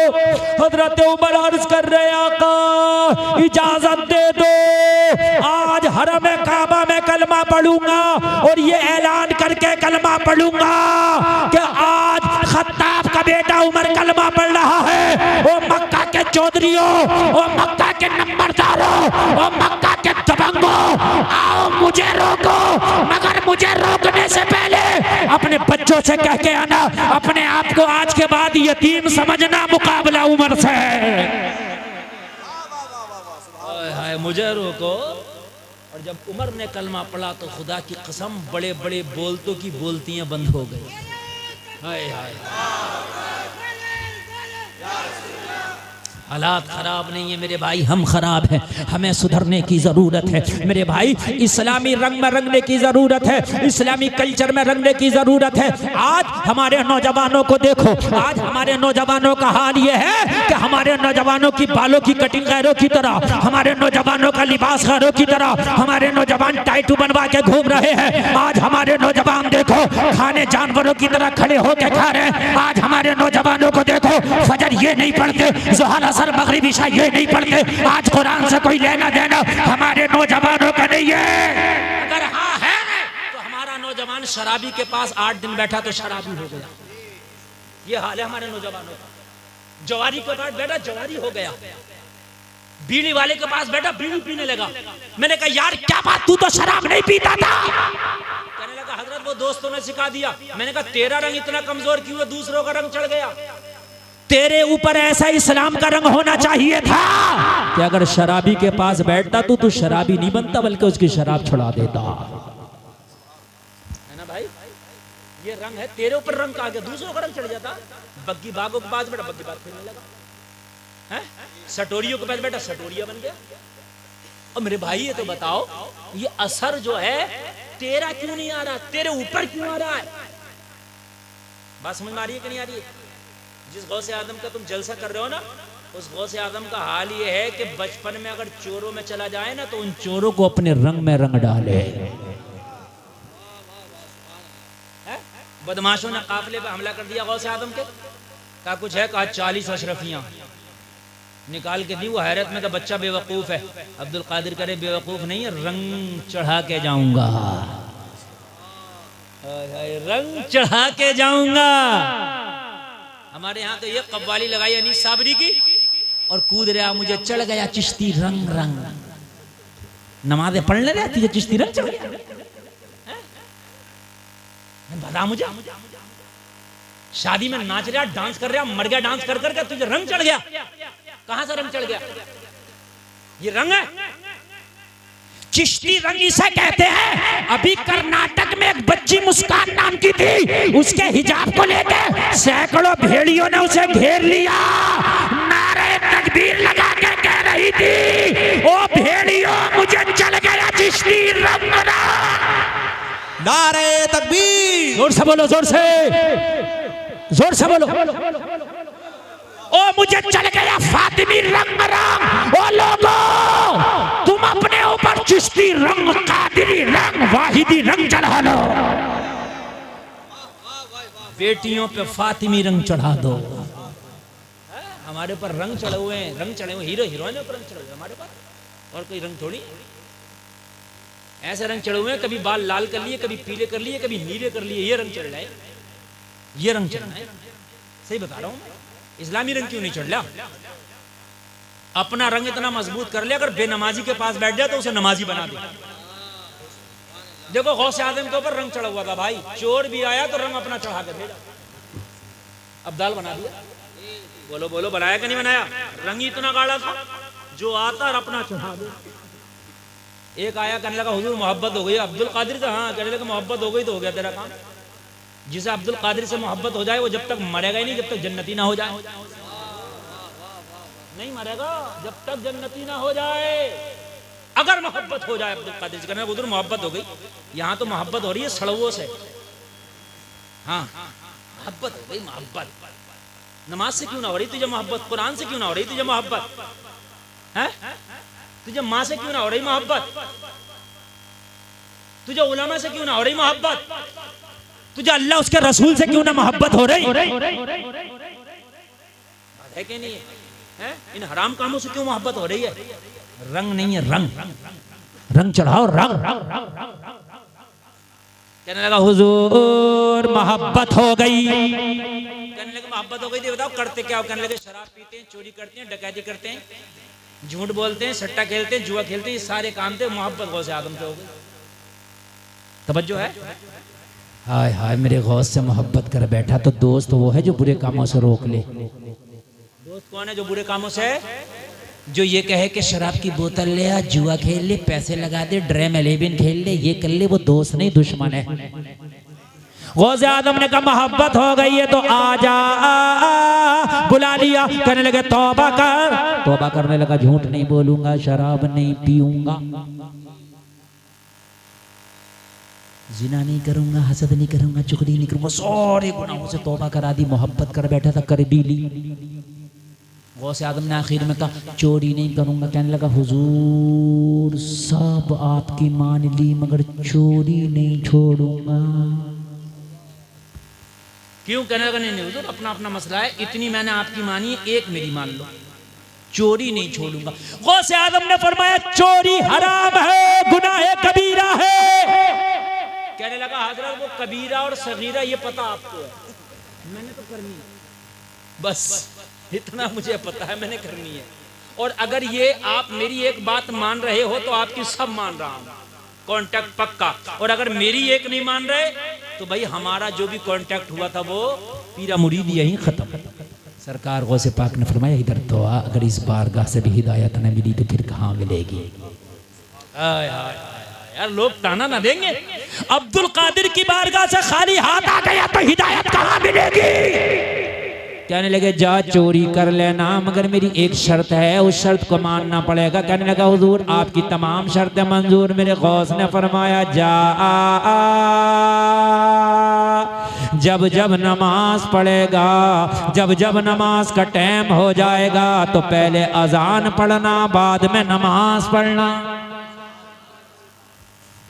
हजरत उमर अर्ज कर रहे, आका इजाजत दे दो, आज हरम काबा में कलमा पढ़ूंगा और ये ऐलान करके कलमा पढ़ूंगा कि आज खत्ताब का बेटा उमर कलमा पढ़ रहा है। ओ मक्का के चौधरियों, ओ मक्का के नंबरदारों, ओ मक्का के दबंगों, आओ मुझे रोको, मगर मुझे रोकने से पहले अपने बच्चों से कह के आना, अपने आप को आज के बाद यतीम समझना, मुकाबला उमर से। हाय, मुझे रोको। और जब उमर ने कलमा पढ़ा तो खुदा की कसम बड़े बड़े बोलतों की बोलतियां बंद हो गई। हाय हाय, हालात खराब नहीं है मेरे भाई, हम खराब हैं, हमें सुधरने की ज़रूरत है मेरे भाई। इस्लामी रंग में रंगने की ज़रूरत है, इस्लामी कल्चर में रंगने की ज़रूरत है। आज हमारे नौजवानों को देखो, आज हमारे नौजवानों का हाल ये है कि हमारे नौजवानों की बालों की कटिंग गैरों की तरह, हमारे नौजवानों का लिबास गैरों की तरह, हमारे नौजवान टाइटू बनवा के घूम रहे हैं। आज हमारे नौजवान देखो खाने जानवरों की तरह खड़े होकर खा रहे हैं। आज हमारे नौजवानों को देखो फजर ये नहीं पढ़ते, ज़ोहर असर मगरिब इशा ये नहीं पढ़ते। आज कुरान से कोई लेना देना हमारे नौजवानों का नहीं है। अगर हाँ है तो हमारा नौजवान शराबी के पास 8 दिन बैठा तो शराबी हो गया। ये हाल है हमारे नौजवानों का। जवारी के पास बैठा जवारी हो गया, बीड़ी वाले के पास बैठा बीड़ी पीने लगा। मैंने कहा यार क्या बात, तू तो शराब नहीं पीता था। कहने लगा हजरत वो दोस्तों ने सिखा दिया। मैंने कहा तेरा रंग इतना कमजोर क्यों है, दूसरों का रंग चढ़ गया। तेरे ऊपर ऐसा इस्लाम का रंग होना चाहिए था कि अगर शराबी के पास बैठता तो तू शराबी नहीं बनता बल्कि उसकी शराब छुड़ा देता, है ना भाई। ये रंग है, तेरे ऊपर रंग आ गया, दूसरों का रंग चढ़ जाता। बग्गी बागों के पास बैठा बग्गी बाग खेलने लगा, है सटोरियों के पास बैठा सटोरिया बन गया। और मेरे भाई ये तो बताओ ये असर जो है तेरा क्यों नहीं आ रहा, तेरे ऊपर क्यों आ रहा है। बात समझ में आ रही है कि नहीं आ रही है। जिस गौसे आदम का तुम जलसा कर रहे हो ना, उस गौसे आदम का हाल ये है कि बचपन में अगर चोरों में चला जाए ना तो उन चोरों को अपने रंग में रंग डाले। बदमाशों ने काफिले पे हमला कर दिया गौसे आदम के, कहा कुछ है, कहा 40 अशरफियां निकाल के दी। वो हैरत में, का बच्चा बेवकूफ है। अब्दुल कादिर करे बेवकूफ नहीं है, रंग चढ़ा के जाऊंगा, रंग चढ़ा के जाऊंगा। हमारे यहाँ तो ये कव्वाली लगाई अनीस साबरी की और कूद रहा मुझे चढ़ गया चिश्ती रंग रंग। नमाजें पढ़ने रहती है चिश्ती रंग चढ़ गया, बता मुझे। शादी में नाच रहा डांस कर रहा मर गया डांस कर करके, तुझे रंग चढ़ गया। कहां से रंग चढ़ गया? ये रंग है, चिश्ती रंग इसे कहते हैं। अभी कर्नाटक में एक बच्ची मुस्कान नाम की थी, उसके हिजाब को लेकर सैकड़ों भेड़ियों ने उसे घेर लिया। नारे तकबीर लगा के कह रही थी, ओ भेड़ियों मुझे चल गया चिश्ती रंग। नारे तकबीर, जोर से बोलो, जोर से, जोर से बोलो। ओ मुझे चल गया फातिमी रंग रंग। ओ लोगों तुम अपने ऊपर चिश्ती रंग, कादिरी रंग, वाहिदी रंग चढ़ा लो। बेटियों पे फातिमी रंग चढ़ा दो। हमारे ऊपर रंग चढ़े हुए हैं, रंग चढ़े हुए हीरो हीरोइन पर रंग चढ़े हुए हमारे पास, और कोई रंग थोड़ी। ऐसे रंग चढ़े हुए हैं, कभी बाल लाल कर लिए, कभी पीले कर लिए, कभी नीले कर लिए। ये रंग चढ़ रहा है, ये रंग चढ़ रहा है। सही बता रहा हूं। इस्लामी रंग क्यों नहीं चढ़ रहा? अपना रंग इतना मजबूत कर लिया, अगर बेनमाजी के पास बैठ जाए तो उसे नमाजी बना दे। देखो गौसे आदम के ऊपर रंग चढ़ा हुआ था भाई, चोर भी आया तो रंग अपना चढ़ा के भेजा, अब्दाल बना दिया। बोलो बोलो, बनाया कि नहीं बनाया? रंग ही इतना गाढ़ा था, जो आता और अपना चढ़ा दे। एक आया कहने लगा हुजूर मोहब्बत हो गई अब्दुल कादिर से। हाँ, कहने लगा मोहब्बत हो गई तो हो गया तेरा काम। जिसे अब्दुल कादिर से मोहब्बत हो जाए वो जब तक मरेगा ही नहीं, जब तक जन्नती ना हो जाए। नहीं मरेगा जब तक जन्नती ना हो जाए। अगर मोहब्बत हो जाए अब्दुल कादिर से, कहने हुजूर मोहब्बत हो गई। यहाँ तो मोहब्बत हो रही है सड़वों से। हाँ, मोहब्बत हो गई, मोहब्बत। नमाज से क्यों ना हो रही तुझे मोहब्बत? कुरान से क्यों ना हो रही तुझे मोहब्बत? है तुझे माँ से क्यों ना हो रही मोहब्बत? तुझे उलमा से क्यों ना हो रही मोहब्बत? तुझे अल्लाह उसके रसूल से क्यों ना मोहब्बत हो रही है कि नहीं है? इन हराम कामों से क्यों मोहब्बत हो रही है? रंग नहीं है, रंग रंग चढ़ाओ, रंग। कहने लगा हुजूर मोहब्बत हो गई। कहने लगे मोहब्बत हो गई थी, बताओ करते क्या हो? कहने लगे शराब पीते हैं, चोरी करते हैं, डकैती करते हैं, झूठ बोलते हैं, सट्टा खेलते हैं, जुआ खेलते हैं, ये सारे काम थे। मोहब्बत गौसे आदम से हो गई। तवज्जो है? हाय हाय, मेरे गौस से मोहब्बत कर बैठा तो दोस्त वो है जो बुरे कामों से रोक ले। दोस्त कौन है जो बुरे कामों से? जो ये कहे कि शराब की बोतल ले आ, जुआ खेल ले, पैसे लगा दे, ड्रीम 11 खेल ले, ये कर ले, वो दोस्त नहीं दुश्मन है। गौसे आदम ने कहा मोहब्बत हो गई है तो आजा, बुला लिया। कहने लगे तौबा कर। तौबा करने लगा, झूठ नहीं बोलूंगा, शराब नहीं पीऊंगा, जिना नहीं करूंगा, हसद नहीं करूंगा, चुगली नहीं करूंगा, सारे गुनाहों से तौबा करा दी। मोहब्बत कर बैठा था, कर भी ली। गौसे आदम ने आखिर में कहा चोरी नहीं करूंगा। कहने लगा हुजूर सब आपकी मान ली मगर चोरी नहीं छोड़ूंगा। क्यों? कहने लगा नहीं हुजूर अपना अपना मसला है, इतनी मैंने आपकी मानी, एक मेरी मान लो, चोरी नहीं छोड़ूंगा। गौसे आदम ने फरमाया चोरी हराम है, गुनाह कबीरा है। कहने लगा हजरत वो कबीरा और सगीरा ये पता आपको है, मैंने तो करनी है, बस इतना मुझे पता है, मैंने करनी है। और अगर ये आप मेरी एक बात मान रहे हो तो आपकी सब मान रहा हूं, कांटेक्ट पक्का। और अगर मेरी एक नहीं मान रहे तो भाई हमारा जो भी कांटेक्ट हुआ था वो पीरा मुरीद यही खत्म। सरकार गौसे पाक ने फरमाया इधर तो आ, अगर इस बारगाह से भी हिदायत न मिली तो फिर कहाँ मिलेगी। यार लोग ताना ना देंगे, अब्दुल कादिर की बारगाह से खाली हाथ आ गया तो हिदायत कहाँ मिलेगी। कहने लगे जा चोरी कर लेना मगर मेरी एक शर्त है, उस शर्त को मानना पड़ेगा। कहने लगा हुजूर आपकी तमाम शर्तें मंजूर। मेरे गौस ने फरमाया जा जब जब नमाज पढ़ेगा, जब जब नमाज का टाइम हो जाएगा तो पहले अजान पढ़ना, बाद में नमाज पढ़ना।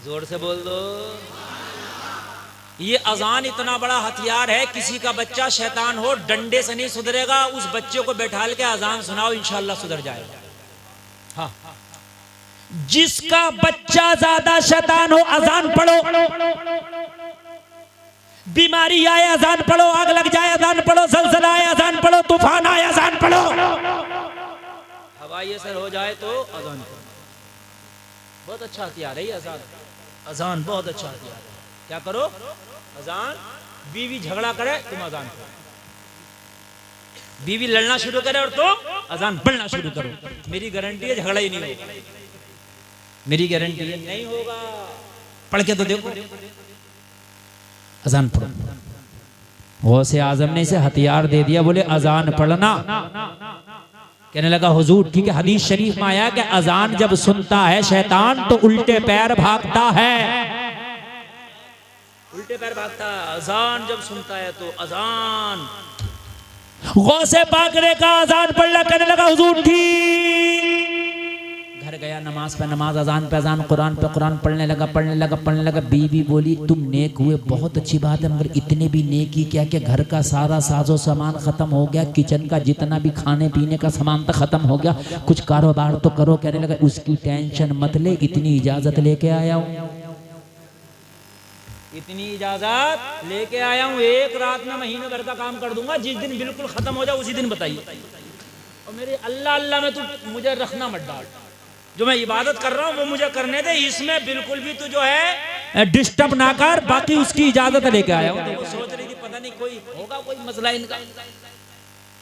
जोर से बोल दो। ये अजान इतना बड़ा हथियार है, किसी का बच्चा शैतान हो डंडे से नहीं सुधरेगा, उस बच्चे को बैठाल के अजान सुनाओ इंशाल्लाह सुधर जाएगा। हाँ, जिसका बच्चा ज्यादा शैतान हो अजान पढ़ो, बीमारी आए अजान पढ़ो, आग लग जाए अजान पढ़ो, ज़लज़ला आए अजान पढ़ो, तूफान आए अजान पढ़ो, हवाई असर हो जाए तो अजान पढ़ो। बहुत अच्छा हथियार है ये अजान, अजान बहुत अच्छा हथियार है। क्या करो? अजान। बीवी झगड़ा करे तुम अजान करो, बीवी लड़ना शुरू करे और तुम अजान पढ़ना शुरू करो। मेरी गारंटी है झगड़ा ही नहीं होगा, मेरी गारंटी है नहीं होगा। पढ़ के तो देखो, अजान पढ़ो। गौसे आजम ने इसे हथियार दे दिया, बोले अजान पढ़ना। कहने लगा हुजूर ठीक है, हदीस शरीफ में आया कि अजान जब सुनता है शैतान तो उल्टे पैर भागता है, उल्टे पैर भागता है। अजान जब सुनता है तो अजान। गौसे पाक ने कहा अजान पढ़ना। कहने लगा हुजूर ठीक। घर गया, नमाज पे नमाज, अजान पे अजान, कुरान पे कुरान, पढ़ने लगा। बीवी बोली तुम नेक हुए, बहुत अच्छी बात है, मगर इतने भी नेकी क्या कि घर का सारा साजो सामान खत्म हो गया, किचन का जितना भी खाने पीने का सामान तक खत्म हो गया, कुछ कारोबार तो करो। कहने लगा उसकी टेंशन मत ले, इतनी इजाजत लेके आया हूँ, इतनी इजाजत लेके आया हूँ, एक रात में महीने भर का काम कर दूंगा, जिस दिन बिल्कुल खत्म हो जाए उसी दिन बताइए। और मेरे अल्लाह अल्लाह में तू मुझे रखना मत डाल, जो मैं इबादत कर रहा हूँ वो मुझे करने दे, इसमें बिल्कुल भी तू जो है डिस्टर्ब ना कर, बाकी उसकी इजाजत लेके आया हूँ। वो सोच रही थी पता नहीं कोई होगा कोई मसला इनका।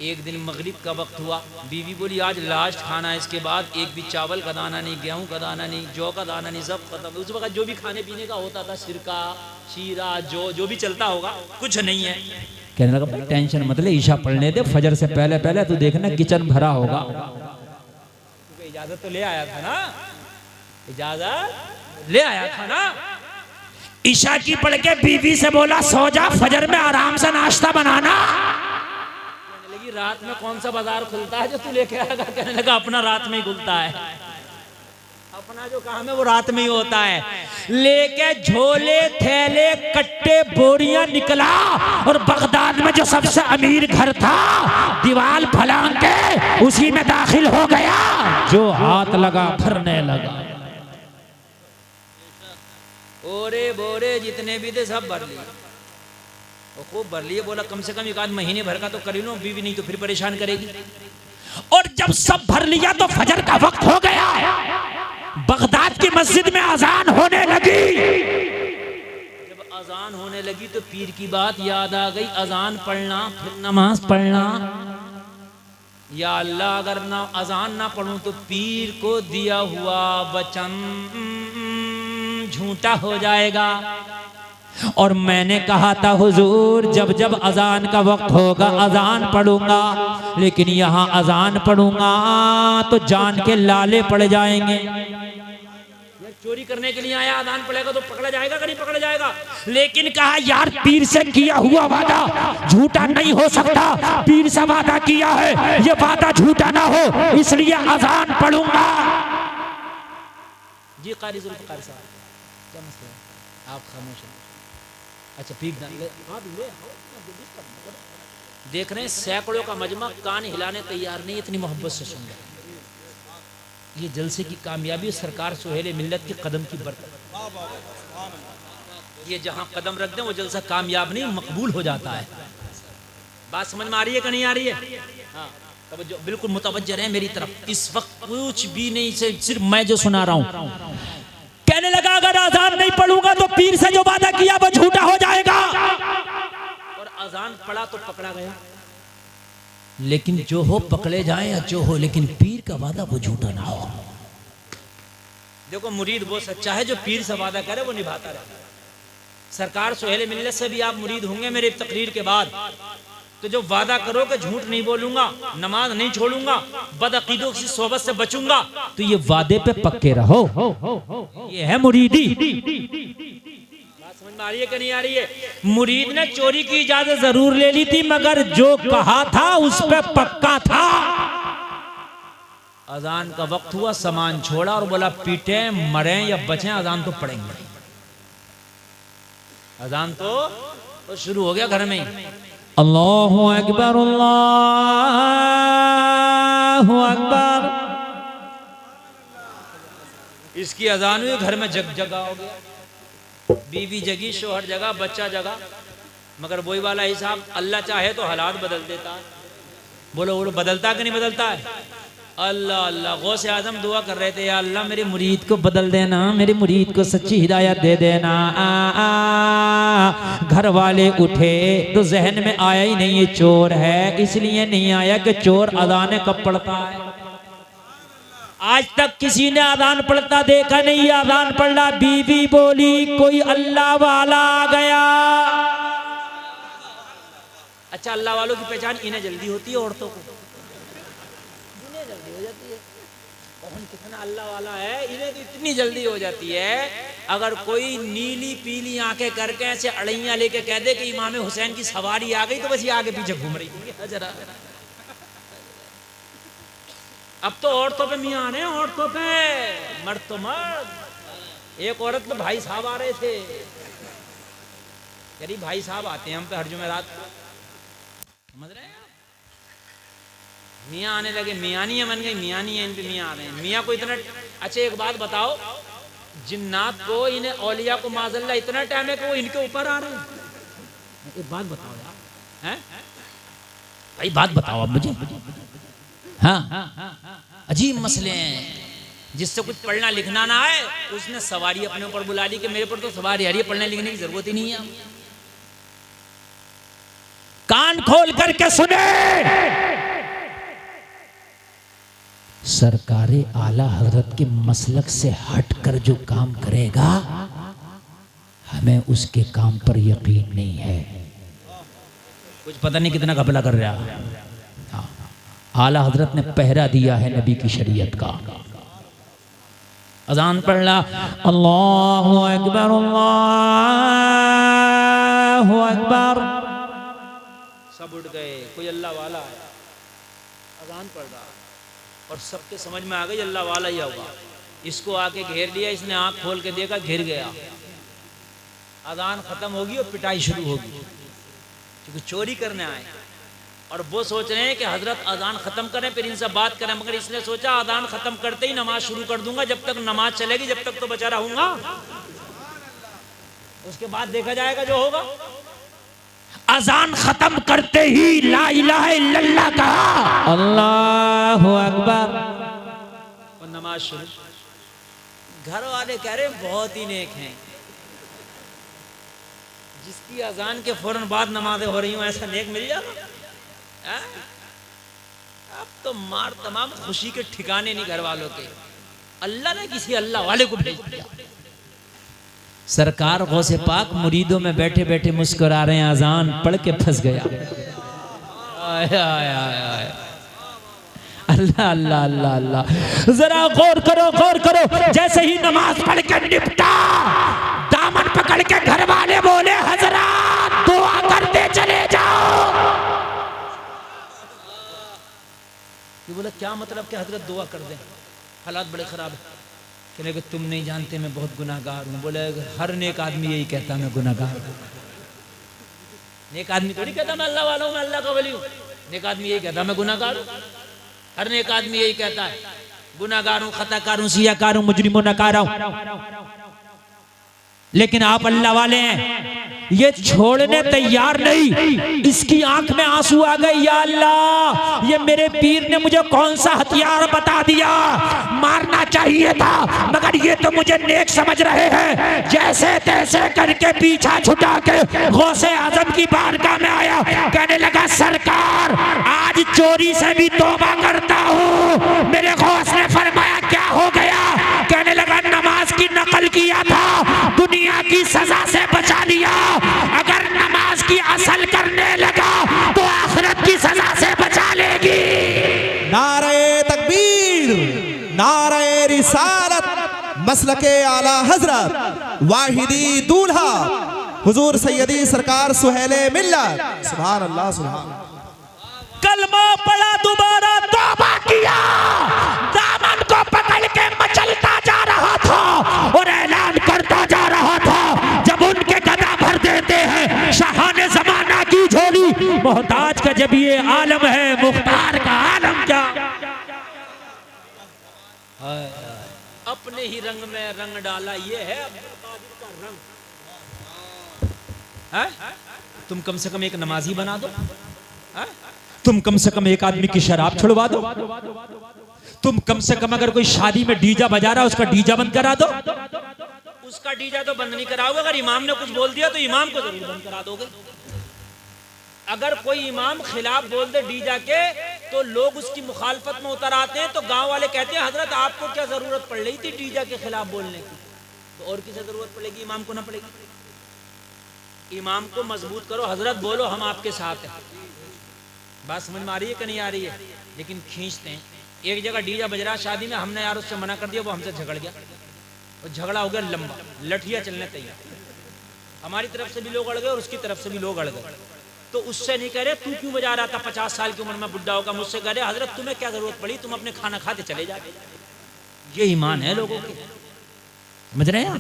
एक दिन मगरिब का वक्त हुआ, बीवी बोली आज लास्ट खाना है, इसके बाद एक भी चावल का दाना नहीं, गेहूं का दाना नहीं, जौ का दाना नहीं, सब खत्म। उस वक्त जो भी खाने पीने का होता था, सिरका शीरा जो भी चलता होगा, कुछ नहीं है। कहने लगा टेंशन मत ले, ईशा पढ़ने दे, फजर से पहले पहले तू देखना किचन भरा होगा। इजाजत तो ले आया था ना, इजाजत ले आया था ना। ईशा की पढ़ के बीवी से बोला सो जा, फजर में आराम से नाश्ता बनाना। कहने लगी रात में कौन सा बाजार खुलता है जो तू लेके आएगा? कहने लगा अपना रात में ही खुलता है, अपना जो काम है वो रात में ही होता है। लेके झोले थैले कट्टे बोरियां निकला और बगदाद में जो सबसे अमीर घर था दीवार फलांग के उसी में दाखिल हो गया, जो हाथ लगा भरने लगा। ओरे बोरे जितने भी थे सब भर लिए, वो खूब भर लिए। बोला कम से कम एक आध महीने भर का तो कर ही लो, बीवी नहीं तो फिर परेशान करेगी। और जब सब भर लिया तो फजर का वक्त हो गया, बगदाद की मस्जिद में अजान होने लगी। जब अजान होने लगी तो पीर की बात याद आ गई, अजान पढ़ना फिर नमाज पढ़ना। या अल्लाह अगर ना अजान ना पढ़ूं तो पीर को दिया हुआ वचन झूठा हो जाएगा। और मैंने कहा था हुजूर जब जब अजान का वक्त होगा अजान पढ़ूंगा, लेकिन यहाँ अजान पढ़ूंगा तो जान के लाले पड़ जाएंगे। चोरी करने के लिए आया, अजान पड़ेगा तो पकड़ा जाएगा कि नहीं पकड़ा जाएगा? लेकिन कहा यार पीर से किया हुआ वादा झूठा नहीं हो सकता, पीर से वादा किया है ये वादा झूठा ना हो, इसलिए अजान पढ़ूंगा। जी कारी जुल्फ़िकार साहब, क्या मसला है? आप खामोश हैं। अच्छा ठीक देख रहे हैं सैकड़ों का मजमा कान हिलाने तैयार नहीं, इतनी मोहब्बत से सुन रहे। ये जलसे की कामयाबी सरकार सुहेल मिल्लत के कदम की बरकत। ये जहां कदम रख दें वो जलसा कामयाब नहीं मकबूल हो जाता है। बात समझ में आ रही है कि नहीं आ रही है? हाँ तवज्जो, बिल्कुल मुतवज्जह रहे मेरी तरफ। इस वक्त कुछ भी नहीं, से सिर्फ मैं जो सुना रहा हूं। कहने लगा अगर अजान नहीं पढ़ूंगा तो पीर से जो वादा किया वो झूठा हो जाएगा। और अजान पढ़ा तो पकड़ा गया। लेकिन जो हो पकड़े जाए या जो हो, लेकिन पीर का वादा वो झूठा ना हो। देखो मुरीद वो सच्चा है जो पीर से वादा करे वो निभाता रहे। सरकार सुहेल मिल्लत से भी आप मुरीद होंगे मेरे तकरीर के बाद, तो जो वादा करो कि झूठ नहीं बोलूंगा, नमाज नहीं छोड़ूंगा, बदअकीदों की सोबत से बचूंगा, तो ये वादे पे पक्के रहो, ये है मुरीदी। समझ में आ रही है कि नहीं आ रही है? मुरीद ने चोरी की इजाजत जरूर ले ली थी, मगर जो कहा था उस पे पक्का था। अजान का वक्त हुआ, सामान छोड़ा और बोला पीटे मरे या बचे अजान तो पढ़ेंगे। अजान तो शुरू हो गया घर में ही। अल्लाहु अकबर अल्लाहु अकबर। इसकी अजान हुई, घर में जगजगा हो गया। बीवी जगी, शोहर जगा, बच्चा जगा। मगर वही वाला हिसाब, अल्लाह चाहे तो हालात बदल देता है। बोलो बोलो बदलता कि नहीं बदलता है? अल्लाह अल्लाह। गौसे आजम दुआ कर रहे थे, या अल्लाह मेरे मुरीद को बदल देना, मेरे मुरीद को सच्ची हिदायत दे देना। घर वाले उठे तो जहन में आया ही नहीं ये चोर है, इसलिए नहीं आया कि चोर अजान कब पढ़ता है। आज तक किसी ने अजान पढ़ता देखा नहीं, अजान पढ़ा। बीवी बोली कोई अल्लाह वाला आ गया। अच्छा अल्लाह वालों की पहचान इन्हें जल्दी होती है, औरतों को इन्हें जल्दी हो जाती है। कौन कितना अल्लाह वाला है, इन्हें तो इतनी जल्दी हो जाती है। अगर कोई नीली पीली आंखें करके ऐसे अड़ैयां लेके कह दे कि इमाम हुसैन की सवारी आ गई, तो बस ये आगे पीछे घूम रही है जरा। अब तो औरतों पे मियां आ रहे हैं, औरतों पे। मर्द तो मर्द। एक औरत में भाई साहब आ रहे थे, यानी भाई साहब आते हैं हम पे हर जुमेरात को, समझ रहे हैं? मियां आने लगे, मियानियां बन गई, मियानी है इन पे मियां आ रहे हैं। मियां को इतना। अच्छा एक बात बताओ, जिन्नात को इन्हें औलिया को माज़अल्लाह इतना टाइम है कि वो इनके ऊपर आ रहे हैं। एक बात बताओ यार, हैं भाई बात बताओ अब मुझे। हाँ अजीब मसले हैं। जिससे कुछ पढ़ना लिखना ना आए उसने सवारी अपने ऊपर बुला ली कि मेरे पर तो सवारी आ रही है, पढ़ने लिखने की जरूरत ही नहीं है। कान खोल करके सुने, सरकारे आला हजरत के मसलक से हटकर जो काम करेगा हमें उसके काम पर यकीन नहीं है। कुछ पता नहीं कितना घपला कर रहा है। आला हजरत ने पहरा दिया है नबी की शरीयत का। अजान पढ़ला, अल्लाहु अकबर अल्लाहु अकबर। सब उठ गए, कोई अल्लाह वाला है, अजान पढ़ रहा और सबके समझ में आ गई अल्लाह वाला ही होगा। इसको आके घेर लिया, इसने आंख खोल के देखा, घिर गया। अजान खत्म होगी और पिटाई शुरू होगी, क्योंकि चोरी करने आए। और वो सोच रहे हैं कि हजरत अजान खत्म करें फिर इनसे बात करें, मगर इसने सोचा अजान खत्म करते ही नमाज शुरू कर दूंगा, जब तक नमाज चलेगी जब तक तो बचा रहूंगा, उसके बाद देखा जाएगा जो होगा। अजान खत्म करते ही ला इलाहा इल्लल्लाह कहा, अल्लाहु अकबर, और नमाज शुरू। घर वाले कह रहे बहुत ही नेक हैं, जिसकी अजान के फौरन बाद नमाजें हो रही हूं, ऐसा नेक मिल जाएगा। अब तो मार तमाम खुशी के ठिकाने नहीं घर वालों के। अल्लाह ने किसी अल्लाह वाले को भेज दिया। सरकार गौसे पाक मुरीदों में बैठे बैठे मुस्कुरा रहे हैं, अजान पढ़ के फंस गया। आय आय आय आय। अल्लाह अल्लाह अल्लाह अल्लाह। जरा गौर करो। जैसे ही नमाज पढ़ के निपटा, दामन पकड़ के घर वाले बोले हजरत दुआ करते चले जाओ। ये बोला क्या मतलब कि हजरत दुआ कर दें, हालात बड़े खराब है। कहने लगे तुम नहीं जानते मैं बहुत गुनाहगार हूँ। बोले हर नेक आदमी यही कहता मैं गुनाहगार हूँ। नेक आदमी थोड़ी कहता मैं अल्लाह वाला हूँ, मैं अल्लाह का वली हूँ। नेक आदमी यही कहता मैं गुनाहगार हूँ। हर नेक आदमी यही कहता है गुनाहगार हूँ, खताकार हूँ, सियाकार हूँ, मुजरिम हूँ, नकारा हूँ। लेकिन आप अल्लाह वाले हैं, ये छोड़ने तैयार नहीं। इसकी आंख में आंसू आ गए, या अल्लाह ये मेरे पीर ने मुझे कौन सा हथियार बता दिया, मारना चाहिए था मगर ये तो मुझे नेक समझ रहे हैं। जैसे तैसे करके पीछा छुटा के गौसे आजम की बारगाह में आया। कहने लगा सरकार आज चोरी से भी तौबा करता हूँ। मेरे गौस ने फरमाया क्या हो गया? कहने लगा नमाज की नकल किया था, दुनिया की सजा से बचा लिया। अगर नमाज की असल करने लगा तो आखिरत की सजा से बचा लेगी। नारे तकबीर, नारे रिसालत, मसलके आला हजरत वाहिदी दूल्हा हुजूर सैयदी सरकार सुहेले मिल्लत। सुभान अल्लाह सुभान अल्लाह। कलमा पढ़ा, दोबारा तौबा किया, दामन को पकड़ के मचलता जा रहा था और ऐलान करता जा रहा था। जब उनके गदा भर देते हैं शाहाने जमाना की झोली, मोहताज का जब ये आलम है, मुख्तार का आलम क्या। अपने ही रंग में रंग डाला, ये है रंग है? तुम कम से कम एक नमाजी बना दो है? तुम कम से कम एक आदमी की शराब छुड़वा दो। तुम कम से कम अगर कोई शादी में डीजा बजा रहा है उसका डीजा बंद करा दो। उसका डीजा तो बंद नहीं कराओगे, अगर इमाम ने कुछ बोल दिया तो इमाम को जरूर बंद करा दोगे। अगर कोई इमाम खिलाफ बोल दे डीजा के तो लोग उसकी मुखालफत में उतर आते हैं। तो गांव वाले कहते हैं हजरत आपको क्या जरूरत पड़ रही थी डीजा के खिलाफ बोलने की, तो और किसे जरूरत पड़ेगी, इमाम को ना पड़ेगी। इमाम को मजबूत करो, हजरत बोलो हम आपके साथ हैं। बात समझ में आ रही है कि नहीं आ रही है? लेकिन खींचते हैं। एक जगह डीजा बज रहा शादी में, हमने यार उससे मना कर दिया, वो हमसे झगड़ गया और झगड़ा हो गया लंबा, लठिया चलने तैयार। हमारी तरफ से भी लोग अड़ गए और उसकी तरफ से भी लोग अड़ गए। तो उससे नहीं कह रहे तू क्यों बजा रहा था 50 साल की उम्र में बुढ़ा होगा, मुझसे कह रहे हजरत तुम्हें क्या जरूरत पड़ी, तुम अपने खाना खाते चले जाते। ये ईमान है लोगों के, समझ रहे हैं?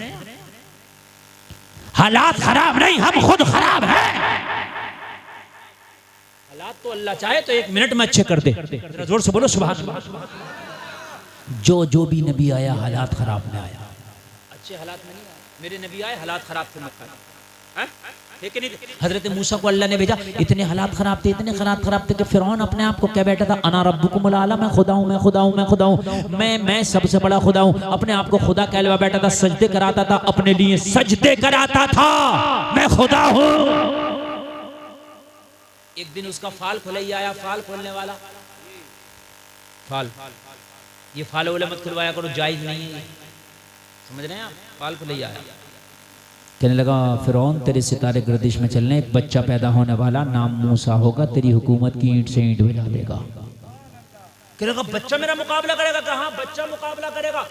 हालात खराब नहीं, हम खुद खराब हैं। हालात तो अल्लाह चाहे तो 1 मिनट में अच्छे कर दे। जरा जोर से बोलो सुभान अल्लाह। जो भी नबी आया हालात खराब में आया, अच्छे हालात में नहीं आया। मेरे नबी आए हालात खराब थे मक्का में, ठीक है नहीं? हजरत मूसा को अल्लाह ने भेजा, इतने हालात खराब थे, इतने खराब थे कि फिरौन अपने आप को क्या बैठा था, अना रब्बुकुमुल आला, मैं खुदा हूँ, मैं खुदा हूँ, मैं खुदा हूँ, मैं सबसे बड़ा खुदा हूँ। अपने आप को खुदा कहलवा बैठा था, सजदे कराता था, अपने लिए सजदे कराता था, मैं खुदा हूँ। एक दिन उसका फाल खुलई आया, फाल खोलने वाला, फाल, ये फाल ओले मत खुलवाया करो, जायज नहीं है, समझ रहे हैं आप? फाल खुलई आया, कहने लगा फिरौन तेरे सितारे गर्दिश में चलने, एक बच्चा पैदा होने वाला, नाम मूसा होगा, तेरी हुकूमत की ईंट से ईंट मिला देगा। कहने लगा बच्चा मेरा मुकाबला करेगा? कहाँ बच्चा मुकाबला करेगा?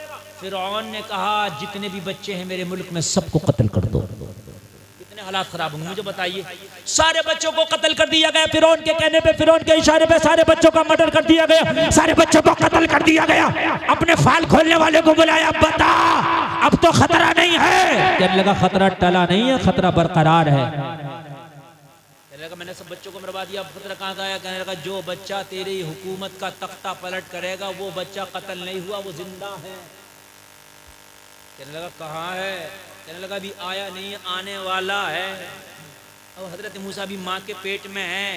फिरौन ने कहा जितने भी बच्चे हैं मेरे मुल्क में सबको कत्ल कर दो। कितने हालात खराब होंगे मुझे बताइए। सारे बच्चों को कत्ल कर दिया गया, फिरौन के कहने पे, फिरौन के इशारे पे सारे बच्चों का मर्डर कर दिया गया, सारे बच्चों को कत्ल कर दिया गया। अपने फाल खोलने वाले को बुलाया, बता अब तो खतरा नहीं है। कहने लगा खतरा टला नहीं है, खतरा बरकरार है। कहने लगा मैंने सब बच्चों को मरवा दिया, खतरा कहाँ का आया? कहने लगा जो बच्चा तेरी हुकूमत का तख्ता पलट करेगा वो बच्चा कत्ल नहीं हुआ, वो जिंदा है। कहने लगा कहाँ है? कहने लगा अभी आया नहीं, आने वाला है। और हजरत मूसा भी माँ के पेट में है,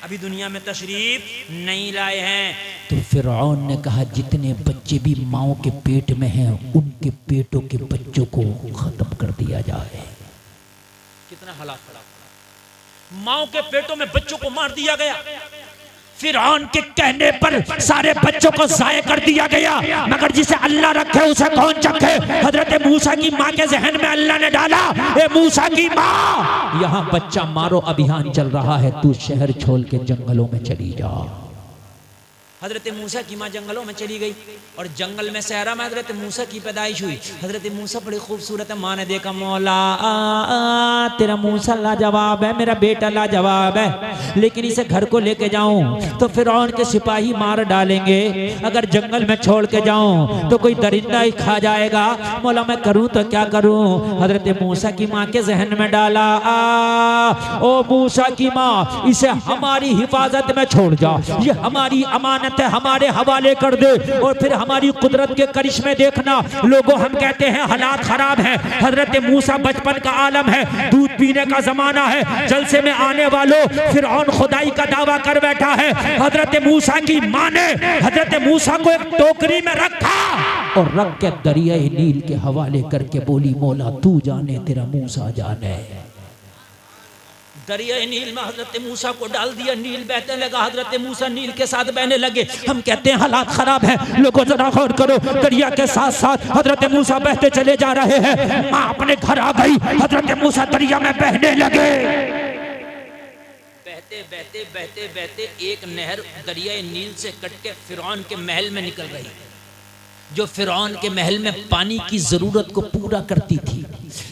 अभी दुनिया में तशरीफ नहीं लाए हैं। तो फिरौन ने कहा जितने बच्चे भी माओ के पेट में हैं उनके पेटों के बच्चों को खत्म कर दिया जाए। कितना हालात खराब, माओ के पेटों में बच्चों को मार दिया गया। फिरौन के कहने पर सारे बच्चों को जाया कर दिया गया, मगर जिसे अल्लाह रखे उसे कौन चखे। हजरत मूसा की माँ के जहन में अल्लाह ने डाला, ए मूसा की माँ, यहाँ बच्चा मारो अभियान चल रहा है, तू शहर छोड़ के जंगलों में चली जा। हजरत मूसा की माँ जंगलों में चली गई और जंगल में सहरा में हजरत मूसा की पैदाइश हुई। हजरत मूसा बड़ी खूबसूरत है। माँ ने देखा, मौला तेरा मूसा लाजवाब है, मेरा बेटा लाजवाब है, लेकिन इसे घर को लेके जाऊं तो फिरौन के सिपाही मार डालेंगे, अगर जंगल में छोड़ के जाऊं तो कोई दरिंदा ही खा जाएगा। मौला मैं करूं तो क्या करूं। हजरत मूसा की माँ के जहन में डाला, ओ मूसा की माँ, इसे हमारी हिफाजत में छोड़ जा, ये हमारी अमानत है, हमारे हवाले कर दे, और फिर हमारी कुदरत के करिश्मे देखना। लोगों हम कहते हैं हालात खराब हैं, हजरत मूसा बचपन का आलम है, दूध पीने का जमाना है, जलसे में आने वालों फिरौन खुदाई का दावा कर बैठा है। हजरत मूसा की माँ ने हजरत मूसा को एक टोकरी में रखा और रख के दरियाए नील के हवाले करके बोली, मौला तू जाने, तेरा मूसा जाने। दरिया नील में हजरत मूसा को डाल दिया, नील बहने लगा, हजरत मूसा नील के साथ बहने लगे। हम कहते हैं हालात खराब है, लोगों जरा गौर करो, दरिया के साथ साथ हजरत मूसा बहते चले जा रहे हैं। माँ अपने घर आ गई, हजरत मूसा दरिया में बहने लगे। बहते बहते बहते बहते एक नहर दरिया नील से कट के फिरौन के महल में निकल रही, जो फिरौन के महल में पानी की जरूरत को पूरा करती थी।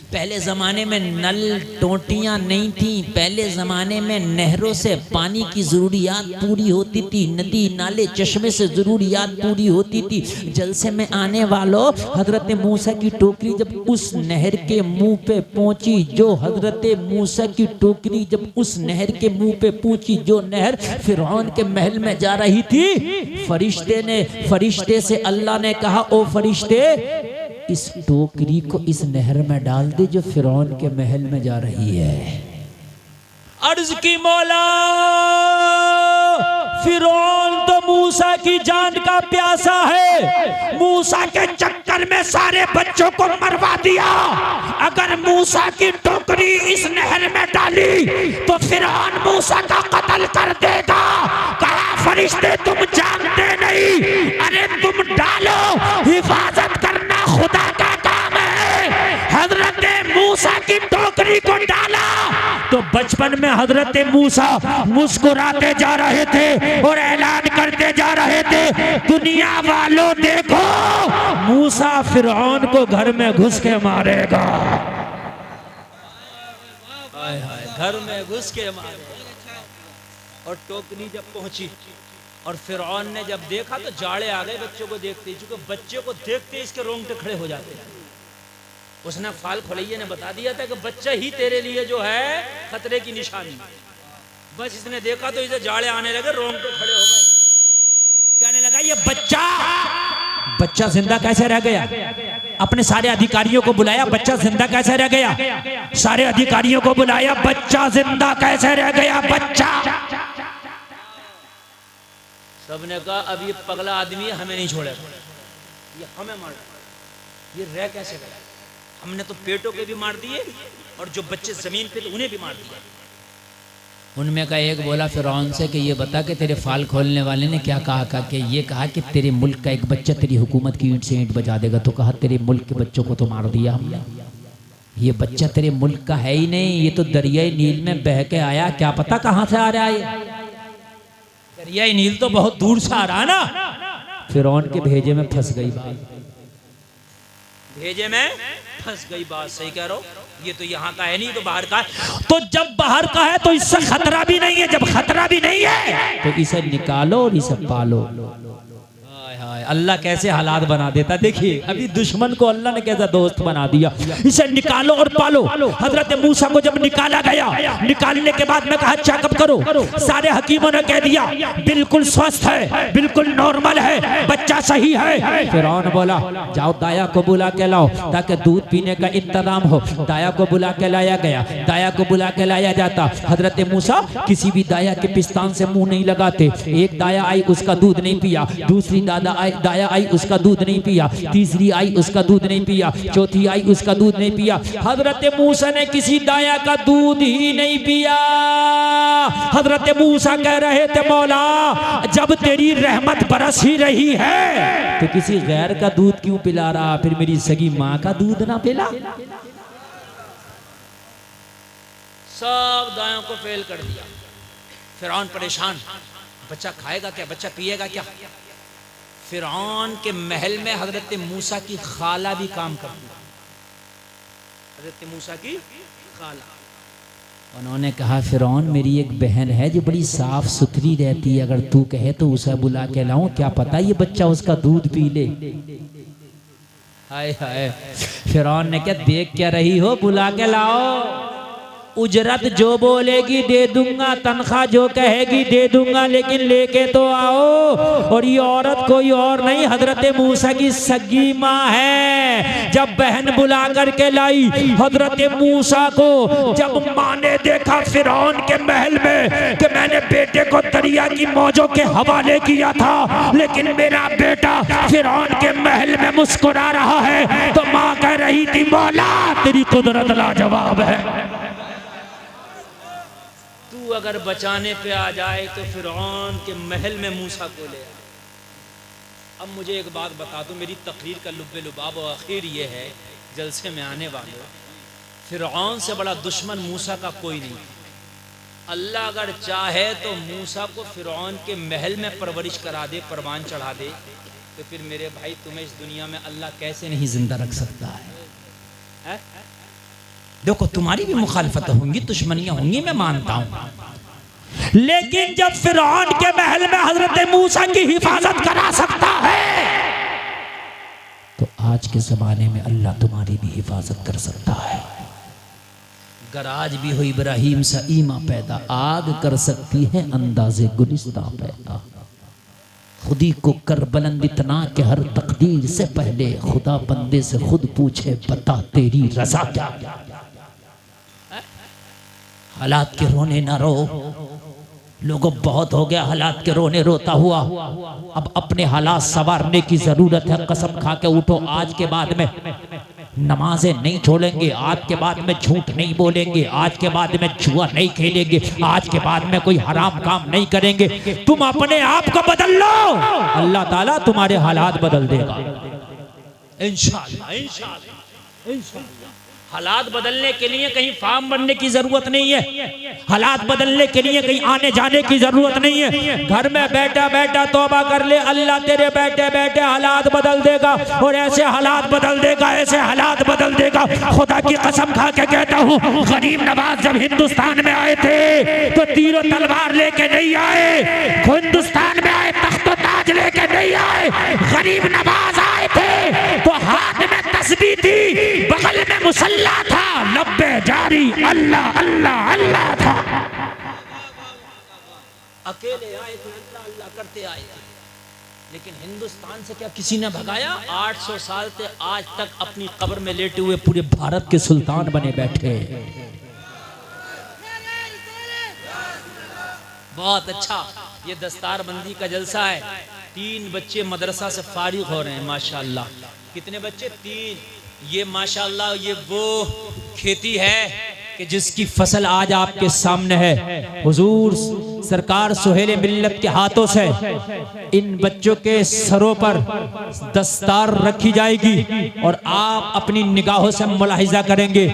पहले ज़माने में नल टोटियाँ नहीं थी, पहले ज़माने में नहरों से पानी की ज़रूरियात पूरी होती थी, नदी नाले चश्मे से ज़रूरियात पूरी होती थी। जलसे में आने वालों, हजरत मूसा की टोकरी जब उस नहर के मुंह पे पहुंची, जो हजरत मूसा की टोकरी जब उस नहर के मुंह पे पहुंची, जो नहर फिरौन के महल में जा रही थी, फरिश्ते से अल्लाह ने कहा, ओ फरिश्ते, इस टोकरी को इस नहर में डाल दे जो फिरौन के महल में जा रही है। अर्ज की, मौला फिरौन तो मूसा की जान का प्यासा है, मूसा के चक्कर में सारे बच्चों को मरवा दिया। अगर मूसा की टोकरी इस नहर में डाली तो फिरौन मूसा का कत्ल कर देगा। कहा, फरिश्ते तुम जानते नहीं, अरे तुम डालो, हिफाजत करना खुदा का काम है। हजरत मूसा की टोकरी को डाला तो बचपन में हजरत मूसा मुस्कुराते जा रहे थे और ऐलान करते जा रहे थे, दुनिया वालों देखो, मूसा फिरौन को घर में घुस के मारेगा। हाय हाय, घर में घुस के मारेगा। और टोकरी जब पहुंची और फिरौन ने जब देखा तो जाड़े आ गए बच्चों को देखते, क्योंकि बच्चे को देखते इसके रोंगटे खड़े हो जाते हैं। उसने फाल खोलैया ने बता दिया था कि बच्चा ही तेरे लिए जो है खतरे की निशानी। बस इसने देखा तो इसे जाड़े आने लगे, रोंगटे खड़े हो गए, कहने लगा, ये बच्चा जिंदा कैसे रह गया। अपने सारे अधिकारियों को बुलाया, बच्चा जिंदा कैसे रह गया। सारे अधिकारियों को बुलाया, बच्चा जिंदा कैसे रह गया। बच्चा, सबने कहा, अब ये पगला आदमी हमें नहीं छोड़ेगा, ये हमें मार, ये रह कैसे गया। हमने तो पेटों के भी मार दिए और जो बच्चे जमीन पे थे उन्हें भी मार दिया। उनमें का एक बोला फिरौन से कि ये बता कि तेरे फाल खोलने वाले ने क्या कहा कि ये कहा कि तेरे मुल्क का एक बच्चा तेरी हुकूमत की ईंट से ईंट बजा देगा। तो कहा, तेरे मुल्क के बच्चों को तो मार दिया हमने, ये बच्चा तेरे मुल्क का है ही नहीं, ये तो दरियाई नील में बह के आया, क्या पता कहाँ से आ रहा है। दरियाई नील तो बहुत दूर से आ रहा है ना। फिरौन के भेजे में फंस गई बात, भेजे में फंस गई बात। सही कह रहा हो, ये तो यहाँ का है नहीं तो बाहर का है। तो जब बाहर का है तो इससे खतरा भी नहीं है, जब खतरा भी नहीं है तो इसे निकालो और इसे पालो। अल्लाह कैसे हालात बना देता, देखिए अभी दुश्मन को अल्लाह ने कैसा दोस्त बना दिया। इसे निकालो और पालो। हजरत मूसा को जब निकाला गया, निकालने के बाद में कहा चेकअप करो। सारे हकीमों ने कह दिया बिल्कुल स्वस्थ है, बिल्कुल नॉर्मल है, बच्चा सही है। फिरौन बोला, जाओ दाया को बुला के लाओ ताकि दूध पीने का इंतजाम हो। दाया को बुला के लाया गया, दाया को बुला के लाया जाता। हजरत मूसा किसी भी दाया के पिस्तान से मुंह नहीं लगाते। एक दाया आई, उसका दूध नहीं पिया, दूसरी दादा आई, दाया आई उसका दूध नहीं पिया, तीसरी आई उसका दूध नहीं पिया, चौथी आई उसका दूध नहीं पिया। हजरत मूसा ने किसी दाया का दूध ही नहीं पिया। हजरत मूसा कह रहे थे मौला जब तेरी रहमत बरस ही रही है तो किसी गैर का दूध क्यों पिला रहा, फिर मेरी सगी माँ का दूध ना पिला। सब दायों को फेल कर दिया। फिरौन परेशान, बच्चा खाएगा क्या, बच्चा पिएगा क्या। फिरौन के महल में हजरत मूसा की खाला भी काम करती, हजरत मूसा की खाला। उन्होंने कहा फिरौन मेरी एक बहन है जो बड़ी साफ सुथरी रहती है, अगर तू कहे तो उसे बुला के लाऊं, क्या पता ये बच्चा उसका दूध पी ले। हाय हाय, फिरौन ने क्या देख क्या रही हो, बुला के लाओ। उजरत जो बोलेगी दे दूंगा, तनख्वाह जो कहेगी दे दूंगा, लेकिन लेके तो आओ। और ये औरत कोई और नहीं हजरत मूसा की सगी माँ है। जब बहन बुला करके लाई हजरत मूसा को, जब माँ ने देखा फिरौन के महल में कि मैंने बेटे को दरिया की मौजों के हवाले किया था, लेकिन मेरा बेटा फिरौन के महल में मुस्कुरा रहा है, तो माँ कह रही थी मौला तेरी कुदरत लाजवाब है। तू अगर बचाने पे आ जाए तो फिरौन के महल में मूसा को ले आ। अब मुझे एक बात बता दो, मेरी तकरीर का लुब्बे लुबाब और आखिर ये है, जलसे में आने वाले फिरौन से बड़ा दुश्मन मूसा का कोई नहीं। अल्लाह अगर चाहे तो मूसा को फिरौन के महल में परवरिश करा दे, परवान चढ़ा दे, तो फिर मेरे भाई तुम्हें इस दुनिया में अल्लाह कैसे नहीं जिंदा रख सकता है? देखो तुम्हारी भी मुखालफत होंगी, दुश्मनियां होंगी, मैं मानता हूं, लेकिन जब फिरौन के महल में हजरत मूसा की हिफाजत करा सकता है तो आज के जमाने में अल्लाह तुम्हारी भी हिफाजत कर सकता है। गराज भी हो इब्राहिम सा ईमा पैदा, आग कर सकती है अंदाजे गुलिस्ता पैदा। खुदी को कर बुलंद इतना कि हर तकदीर से पहले खुदा बंदे से खुद पूछे बता तेरी रजा क्या। हालात के रोने ना रो, लोगों बहुत हो गया हालात के रोने रोता हुआ, अब अपने हालात संवारने की जरूरत है। कसम खा के उठो, आज के बाद में नमाजें नहीं छोड़ेंगे, आज के बाद में झूठ नहीं बोलेंगे, आज के बाद में जुआ नहीं खेलेंगे, आज के बाद में कोई हराम काम नहीं करेंगे। तुम अपने आप को बदल लो, अल्लाह ताला तुम्हारे हालात बदल देगा इंशाअल्लाह इंशाअल्लाह इंशाअल्लाह। हालात बदलने के लिए कहीं फार्म बनने की जरूरत नहीं है, हालात बदलने के लिए कहीं आने जाने की जरूरत नहीं है। घर में बैठा बैठा तौबा कर ले, अल्लाह तेरे बैठे बैठे हालात बदल देगा, और ऐसे हालात बदल देगा, ऐसे हालात बदल देगा। खुदा की कसम खा के कहता हूँ, गरीब नवाज जब हिंदुस्तान में आए थे तो तीरों तलवार लेके नहीं आए, हिंदुस्तान में आए तख्त ताज लेके नहीं आए। गरीब नवाज आए थे तो हाथ में तस्बीह थी, बगल में मुसल्ला था, लब्बे जारी अल्लाह अल्लाह अल्लाह था। अकेले आए थे, अल्लाह अल्लाह करते आए थे, लेकिन हिंदुस्तान से क्या किसी ने भगाया? 800 साल से आज तक अपनी कब्र में लेटे हुए पूरे भारत के सुल्तान बने बैठे। बहुत अच्छा, ये दस्तारबंदी का जलसा है। 3 बच्चे मदरसा से फारिग हो रहे हैं माशाअल्लाह। कितने बच्चे? 3। ये माशाअल्लाह ये वो खेती है कि जिसकी फसल आज आपके सामने है। हुजूर सरकार सुहेल मिल्लत के हाथों से इन बच्चों के सरों पर दस्तार रखी जाएगी और आप अपनी निगाहों से मुलाहिजा करेंगे।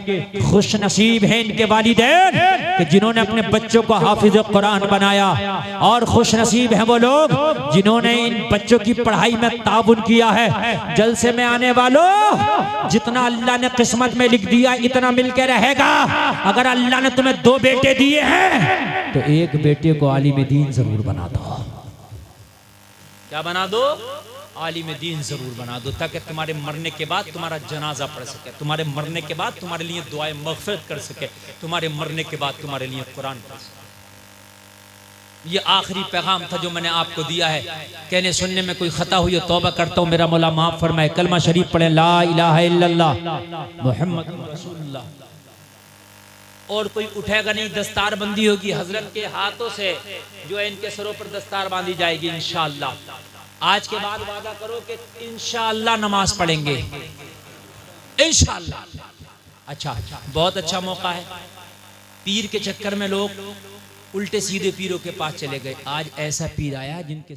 खुश नसीब हैं इनके वालिदैन कि जिन्होंने अपने बच्चों को हाफिज कुरान बनाया, और खुश नसीब हैं वो लोग जिन्होंने इन बच्चों की पढ़ाई में ताउन किया है। जलसे में आने वालों, जितना अल्लाह ने किस्मत में लिख दिया इतना मिलके रहेगा। अगर अल्लाह ने तुम्हें 2 बेटे दिए हैं तो एक बेटे को आलिम दीन जरूर बना दो। क्या बना दो? आलिम दीन जरूर बना दो, ताकि तुम्हारे मरने के बाद तुम्हारा जनाजा पढ़ सके, तुम्हारे मरने के बाद तुम्हारे लिए दुआएं मगफिरत कर सके, तुम्हारे मरने के बाद तुम्हारे लिए कुरान पढ़ सके। ये आखिरी पैगाम था जो मैंने आपको दिया है। कहने सुनने में कोई खता हुई तो तौबा करता हूँ, मेरा मौला माफ फरमाए। कलमा शरीफ पढ़े, ला इलाहा इल्लल्लाह मुहम्मद रसूलुल्लाह। और कोई उठेगा नहीं, दस्तार बंदी होगी हजरत के हाथों से, जो है इनके सरों पर दस्तार बांधी जाएगी इंशाअल्लाह। आज के बाद वादा करो कि इंशाअल्लाह नमाज पढ़ेंगे, इंशाअल्लाह। अच्छा, बहुत अच्छा मौका है। पीर के चक्कर में लोग उल्टे सीधे पीरों के पास चले गए। आज ऐसा पीर आया जिनके